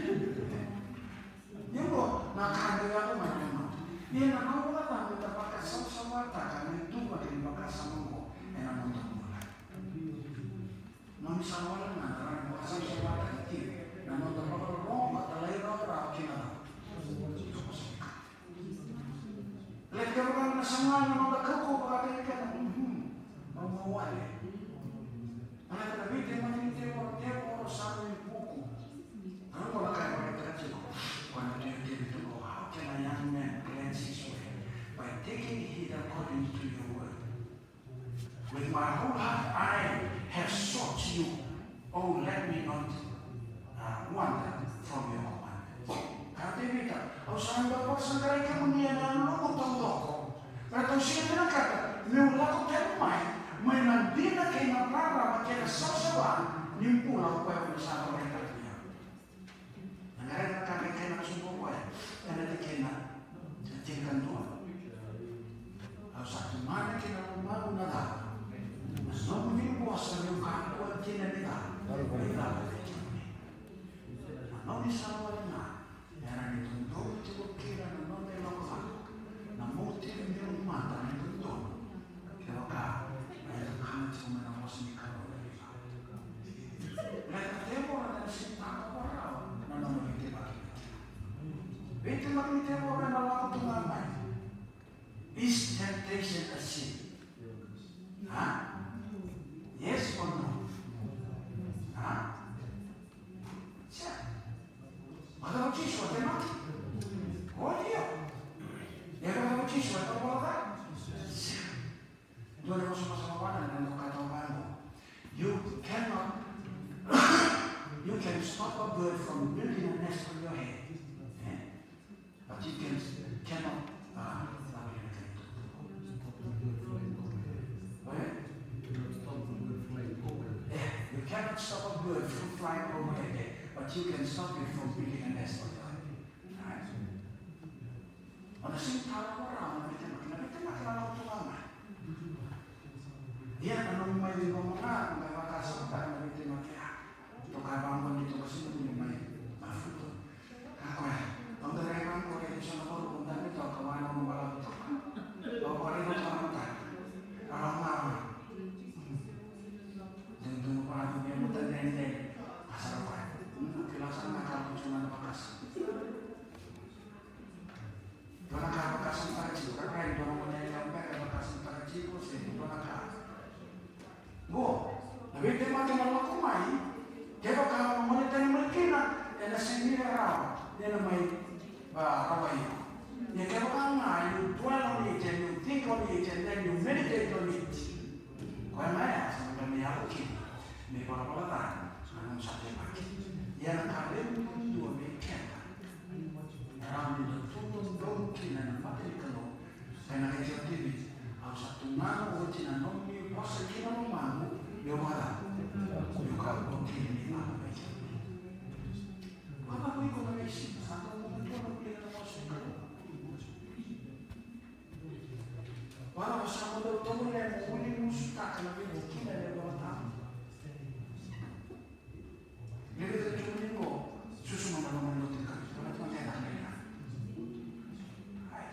Yang kok nak ada yang mana? Dia nak mahu apa? Kita pakai sama-sama tak kami itu bagi pakai sama mo. Yang nak untuk mulai. Namun sama dengan orang pakai sama-sama tak itu. Namun untuk orang tak lain orang kita. Lihat orang sama yang nak kau pakai kita. Mau awal. Anak tapi dia macam dia orang sama yang buku. Kalau orang kaya orang terkecil, orang dia itu how can I young man cleanse his way by taking heed according to your word. With my whole heart I have sought you. Oh, let me not wander from your command. Kata kita, oh sayang bapak sangkarai kamu ni yang lu tahu doko. Kata siapa nak kata, melakukan termai, menandina kena rara macam sesuatu, nimpulah kau bersama mereka. Negara kami kena sumber kau, karena kena jadikan Tuhan. Kalau satu mana kena membangun nada, semua kuasa yang kau kena kita, kita namun sama dengan yang itu cukup kira namun melongkar, namun tidak mata itu kalau itu kamu cuma nama senikan orang ini. Mereka tembok dan cinta orang, namun itu bagi. Itu bagi tembok dan Allah itu ngapain? Is temptation a sin? Huh? Yes or no? Huh? Kalau Yesus ada mati, oh dia. Ya kalau Yesus ada apa? Dua orang sama-sama pada dan kata Bible. You can stop a bird from building a nest on your head, but you cannot. You cannot stop a bird from flying overhead. But you can stop it from building a nest on your head. Right? Ada sintara orang, kita makan lama. Dia akan memulai ngomongan, mereka kasar kan, mereka makan. Tukar bangun itu pasti memulai mafuto. Aku ya, untuk mereka kalau itu sama baru kontan itu kemana membalas itu. Bawa itu sama tak, kalau lama. Tentu para dunia mutan ini pasar apa? Kilasan kalau cuma bekas. Orang bekas tak kecil, kan orang punya sampai bekas tak kecil, sih orang. Go, tapi dia macam orang kumai. Dia kalau memonitoring mereka, dia sendiri rawa, dia namai rawai. Dia kalau orang itu dua orang ni, jadi tiga on it and then you meditate on it. Kaya maya, sampai meyakin, may pangapalatan, anong sakit lagi. Yan ang kalim mundo may kaya. Marami na tulong kinanapatid ka no. Kaya nakikitibit, ang sa tumano o tinanong niyo, sa kinanumano, yung wala. Yung kapuntin ni Mama may kaya. Mamakoy ko na may isip, sa ako mo ito, nagpila mo sa ikaw. Wala ko sa mga daw mo na muli mong suta ka na binukin na yung mga tao. Nilito yung mo, susunod naman natin ka. Wala ito ang kaya nila. Ay,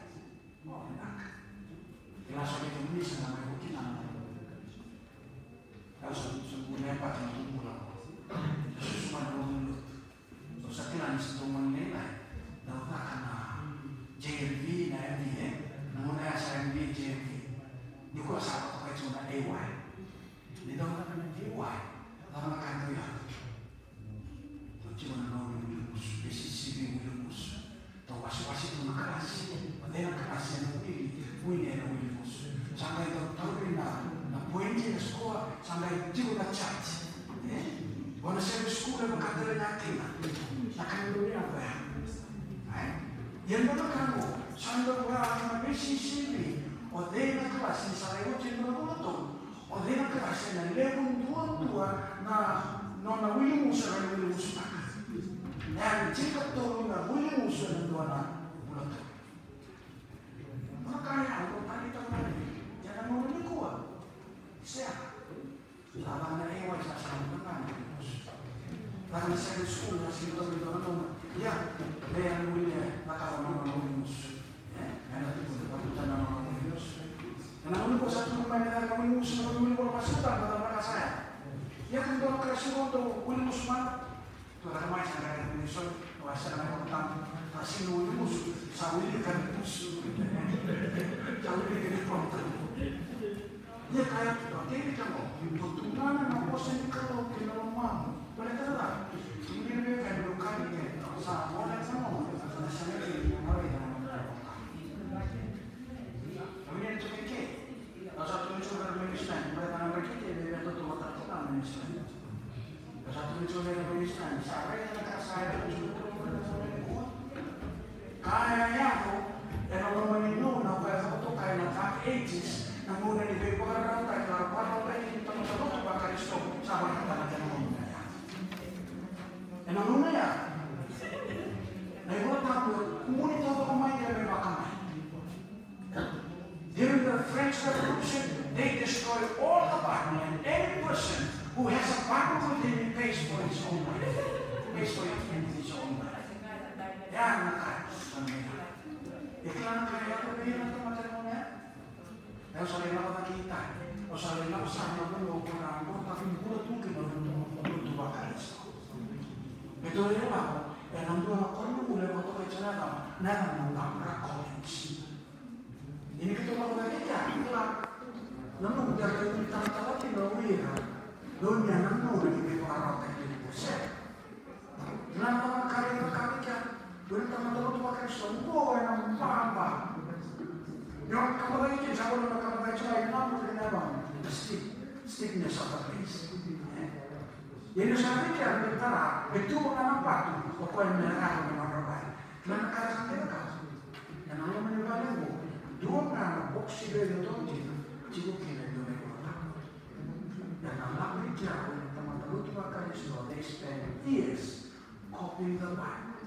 mo, anak. Ilasabi ito minsan na may bukin na naman. Kaya sa bulan pa, tinutumulan ko. Susunod naman natin. So sa kinanis itong mga nila, daw ka na JLV na MDA. Muna sa MD, JMP. Hindi ko asawa ito kahit suna AY. Hindi daw na ng AY. Ang mga kanto yan. Ito siya na Williams. PCCB Williams. Ito wasi-wasi ito na klase. Pati na klase ng Williams na Williams. Sampai ito tawin na puwente na skola. Sampai ito na chat. Wana sa skola magkadala natin. Nakano niya ba yan? Yan ba na kamo? Sando wala na PCCB o de na klase sa reyotin na buto o de na klase na lebong tuwa na Williams na Williams na yan jika to na Williams na tuwa na buto makaya ako talita ko na yan ang mga kuha siya lamang na ewan sa saan na dahil sa school na sila ito na yan kaya Williams nakaroon ng Williams. Namun ko sa tulungan na Williams na Williams pasukan pada mereka saya. Ya kan kalau kerasuan tu Williams man, tu ada macam ada Williams, wasa na kontang kasih Williams, sa Williams kan pusu, jauh lebih kontan. Ya kaya ini kamu, tuntunan na posen kalau kita mau, boleh tak? Ini dia kan bukan ini, sa boleh sama, sa sana ini orang yang Kemudian itu keke, kalau satu mencoba berministran, mereka nama kita dia betul betul tak ministran. Kalau satu mencoba berministran, siapa yang nak saya mencoba berministran? Kayaknya aku, yang orang menino, nak kaya satu kaya nak 80s, namun yang di bawah rantai kalau apa ini teman-teman tu bakal stop sama kita nak jalan menanya. Yang namanya ya, naik tahu, kemudian tahu pemain dia bermakamai. During the French Revolution, they destroyed all the Bible, and any person who has a Bible with him, he pays for his own life. Pays for it in his own life. Yan ang kaya. Iklan kaya ito ba yun ang tumatay mo na? Dahil sa rin ako nakita, o sa rin ako sa amin ako kung ako, tapos mula tungkin ako tutuwa ka rin sa ako. Ito rin ako, e nandun ako, ano mula ko ito kay Chanaka, nananong college. Ini kita mau lagi ya, itulah. Namun dari tentang kita wira, dunia namun lagi berwarna teknik besar. Kenapa kali kan? Dunia teman-teman tu pakai semua yang apa? Yang kamu lagi jauh lebih kamu baca yang nama kenapa? Stickness of the place. Ini saya pikir betara itu mengenai batu, pokoknya merah dengan orang. Kenapa kalau sampai kau? Yang nama menyebabkan doon na boksi dari itu cikgu kena doon orang. Dan anak mereka yang teman-teman tu pakai semua, they spend years copying the Bible.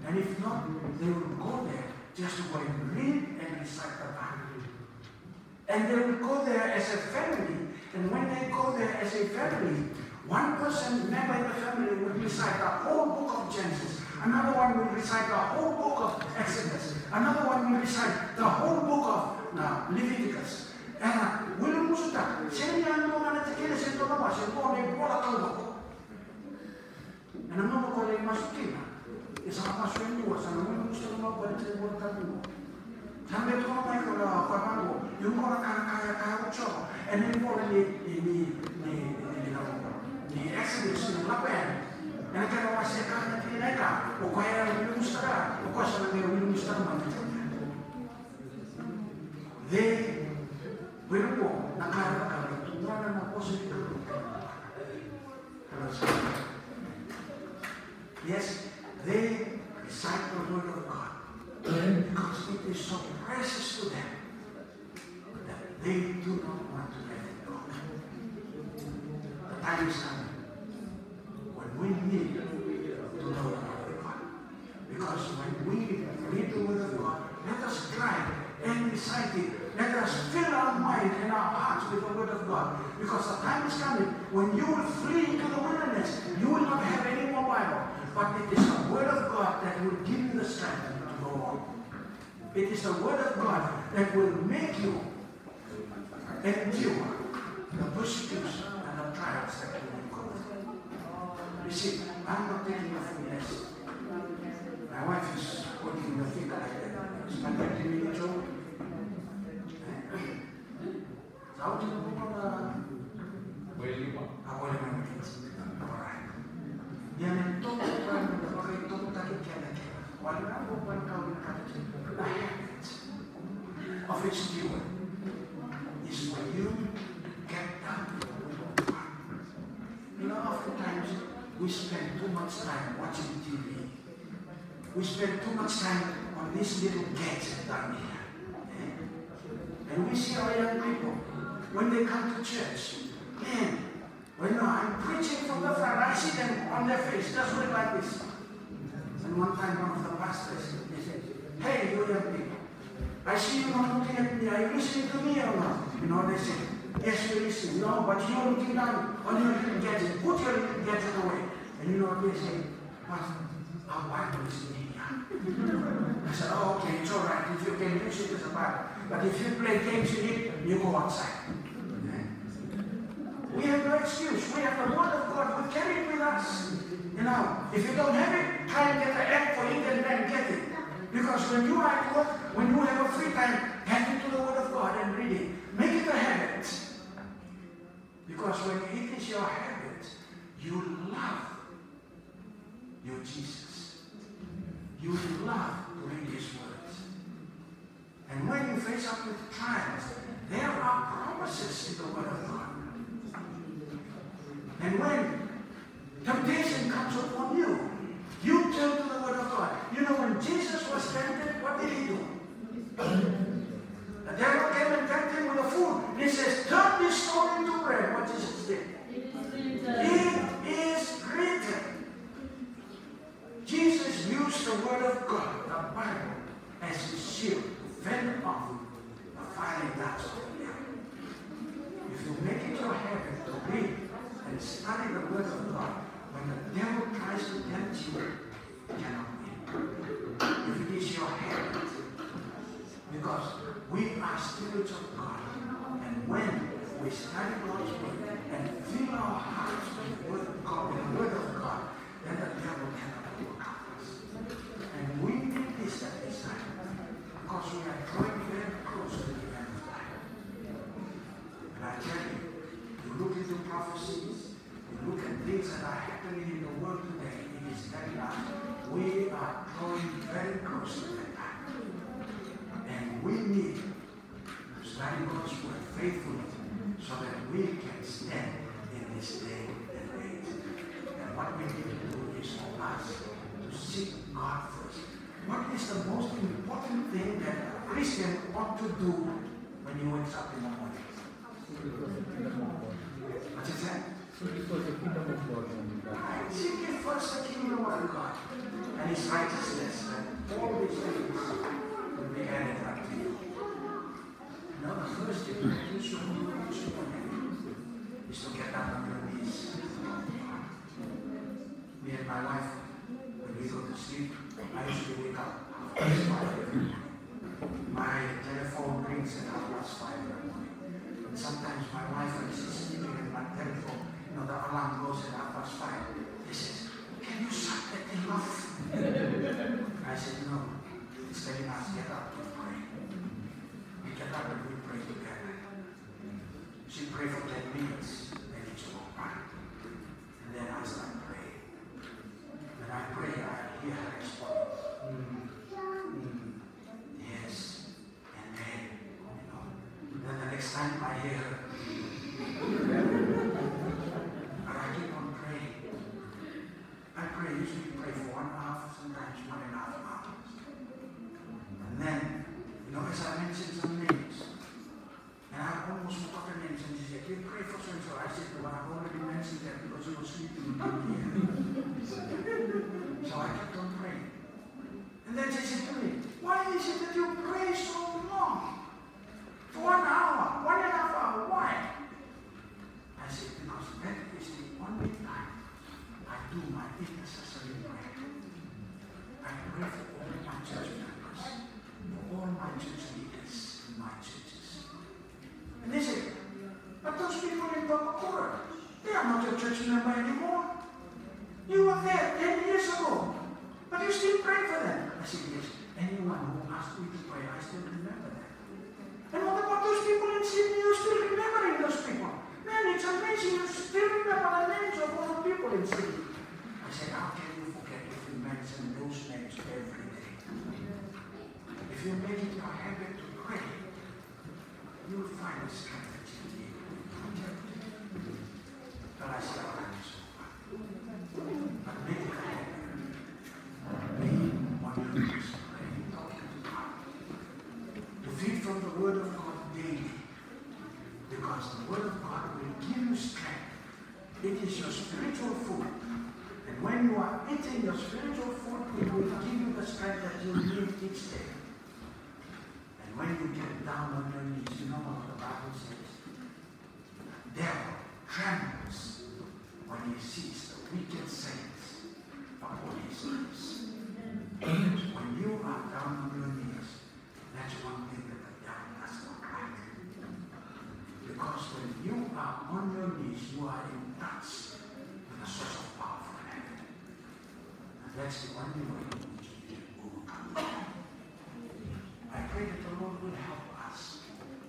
And if not, they will go there just to go and read and recite the Bible. And they will go there as a family. And when they go there as a family, one person, member in the family, will recite the whole book of Genesis. Another one will recite the whole book of Exodus. Another one will recite the whole book of Leviticus. And William Musuta, saya yang orang nanti kira saya tahu apa, saya tahu dia bola tahu. And I'm not going to masukin. Isa masukin dua, sama William Musuta mau balik saya bola tahu. Sampai tu orang yang kalau kamu, yung orang kaya ucap, and then boleh di Exodus yang lapan. Yang kalau masih akan nanti mereka, pokoknya William Musuta, pokoknya sama dia William Musuta macam. They Yes, they recite the word of God because it is so precious to them that they do not want to let it go. The time is coming when we need to know the word of God. Because when we read the word of God, let us cry and recite it. Let us fill our mind and our hearts with the word of God. Because the time is coming when you will flee into the wilderness. You will not have any more Bible. But it is the word of God that will give you the strength to go on. It is the word of God that will make you endure the persecution and the trials that you will go through. You see, I'm not taking a full lesson. My wife is working with me like that. It's not 20 minutes old. How do you know boleh memikir. Alright. Yang itu bukan itu tadi kira-kira. Walau bukan kau berkata, the habit of its viewer is for you to get down. You know, oftentimes we spend too much time watching TV. We spend too much time on this little gadget down here. And we see our young people, when they come to church, man, when I'm preaching from the front, I see them on their face, just look like this. And one time one of the pastors, he said, hey, you young people, I see you not looking at me, are you listening to me or not? You know, they say, yes, we listen. No, but you're looking down on your little gadget. Put your little gadget away. And you know what they say? Pastor, our Bible is in here. I said, oh, okay, it's all right. If you can use it as a Bible. But if you play games in it, you go outside. We have no excuse. We have the word of God. We carry it with us. You know, if you don't have it, try and get the app for it and then get it. Because when you are at work, when you have a free time, hand it to the word of God and read it. Make it a habit. Because when it is your habit, you love your Jesus. You love to read his words. And when you face up with trials, there are promises in the word of God. And when temptation comes upon you, you turn to the word of God. You know, when Jesus was tempted, what did he do? The devil came and tempted him with a food. And he says, turn this stone into bread. What Jesus did? It is written. Jesus used the word of God, the Bible, as his shield to fend off the fiery darts of the devil. If you make it your habit to read and study the word of God, when the devil tries to tempt you, you cannot win. If it is your habit, because we are stewards of God, and when we study God's word and fill our hearts with the word of God, then the devil cannot overcome us. And we need this at this time, because we are drawing very close to the end of time. And I tell you, you look into prophecies, you look at things that are happening in the world today, it is very loud. We are drawing very close to that time. And we need to study God's word faithfully so that we can stand in this day and age. And what we need to do is for us to seek God first. What is the most important thing that a Christian ought to do when he wakes up in the morning? What is that? Seek ye first the kingdom of God and his righteousness, and all these things will be added unto you. Now the first thing that you should do is to get down on your knees. Me and my wife, when we go to sleep, I usually wake up after 5 every morning. My telephone rings at 5:30 in the morning. And sometimes my wife, when she's sleeping and my telephone, you know, the alarm goes at 5:30. He says, can you shut that thing off? I said, no. It's telling us, get up and pray. We get up and we pray together. She prayed for 10 minutes, then it's all right. And then I start praying. When I pray, I hear her respond. Yes, and then, you know, then the next time I hear her, but I keep on praying. I pray, usually pray for sometimes not enough hours. And then, as I mentioned some names, and I almost forgot the names, and she said, you pray for so-and-so. I said, well, I've already mentioned that because you were sleeping in here. So I kept on praying. And then she said to me, why is it that you pray so long? For 1 hour, 1.5 hours, why? I said, because that is the only time I do my intercessory prayer. I pray for all my church members, for all my church leaders in my churches. And they say, but those people in Papakura, they are not your church member anymore. You were there 10 years ago, but you still pray for them. I said, yes, anyone who asked me to pray, I still remember that. And what about those people in Sydney? You're still remembering those people. Man, it's amazing you still remember the names of all the people in Sydney. I said, how can you forget if you mention those names every day? If you make it your habit to pray, you will find the strength that you need. But I said, I'm so far. But make it a habit. Be on your knees praying, talking to God. To feed from the Word of God daily. Because the Word of God will give you strength. It is your spiritual food. And when you are eating your spiritual food, it will give you the strength that you need each day. And when you get down on your knees, you know what the Bible says? The devil trembles when he sees the wicked saints upon his knees. When you are down on your knees, that's one thing that the devil does not like. Because when you are on your knees, you are in touch with the source of power from heaven. And that's the only way in which we can overcome that. I pray that the Lord will help us,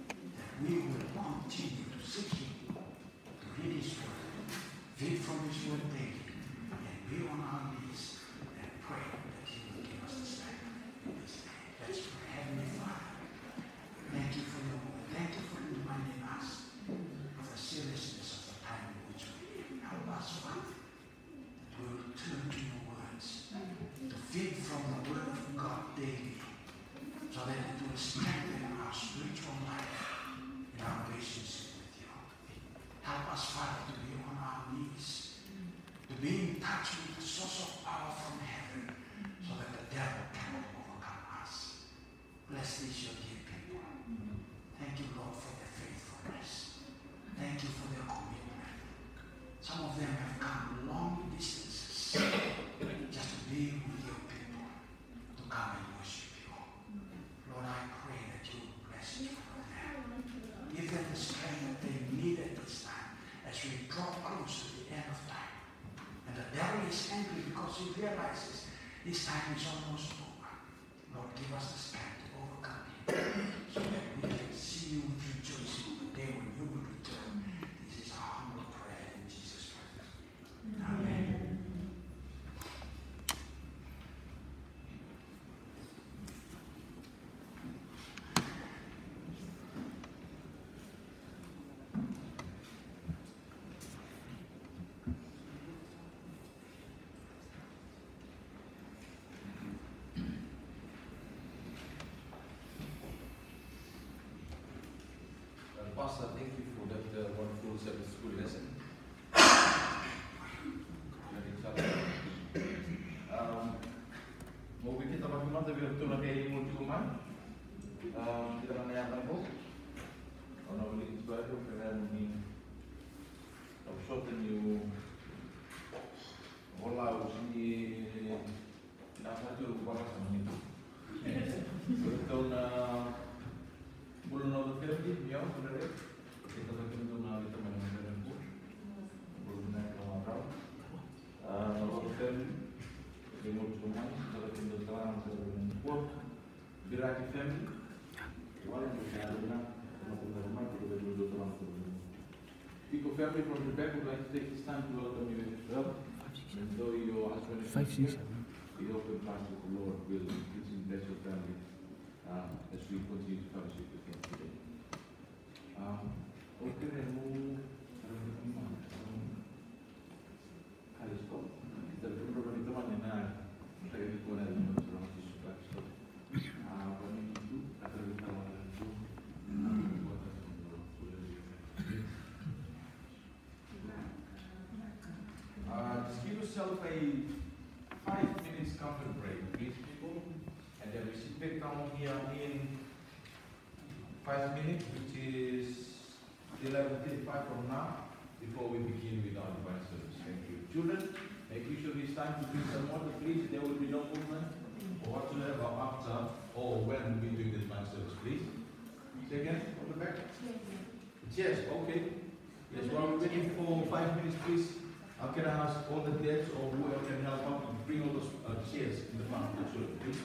that we will continue to seek Him, to read His Word, feed from His Word daily, and be on our knees and pray that He will give us the strength in this day. Let's pray. Heavenly Father, thank you for your word. Thank you for reminding us of the seriousness of the time in which we live. Help us, Father, that we will turn to your words, to feed from the Word of God daily, so that it will strengthen our spiritual life in our relationship with you. Help us, Father, to be on our knees, to be in touch with the source of power from heaven, so that the devil cannot overcome us. Bless these your dear people. Thank you, Lord, for their faithfulness. Thank you for their commitment. Some of them have come long distances just to be with your people, to come and worship you. Lord, I pray that you will bless each one of them. Give them the strength that they need at this time as we draw close to the end of time. And the devil is angry because he realizes this time is almost over. Lord, give us the strength to overcome him so that we can see you with rejoicing on the day when you will return. This is our humble prayer in Jesus' name. Amen. Pastor, thank you for that wonderful Sabbath school lesson. Mau kita bagaimana tapi betul nak kayak ilmu cuma kita menanyakan kok orang boleh juga tu kerana ini short new olah usi nak satu bukan sama itu. Betul belum nonton film dia, sebenarnya kita lagi nonton kita main film pun belum naik kamera. Nonton film remote cuma kita lagi nonton sekarang pun berarti film. Walau kita ada benar nonton rumah kita lagi nonton sekarang pun. Pico family from the back would like to take this time to welcome you as well. And so your husband is here. We hope and trust that the Lord will continue to bless your family as we continue to fellowship with Him today. Okay, then move. Kita berdoa teman yang nak kita yourself a 5 minutes comfort break, please, people. And then we sit back down here in 5 minutes, which is 11:35 from now, before we begin with our divine service. Thank you. Children, make use of this time to drink some water, please. There will be no movement or whatsoever after or when we do the divine service, please. Say again, on the back? Yes, okay. Yes, while we're waiting for 5 minutes, please, can I ask all the dads or whoever can help out to bring all those chairs in the front of the children, please?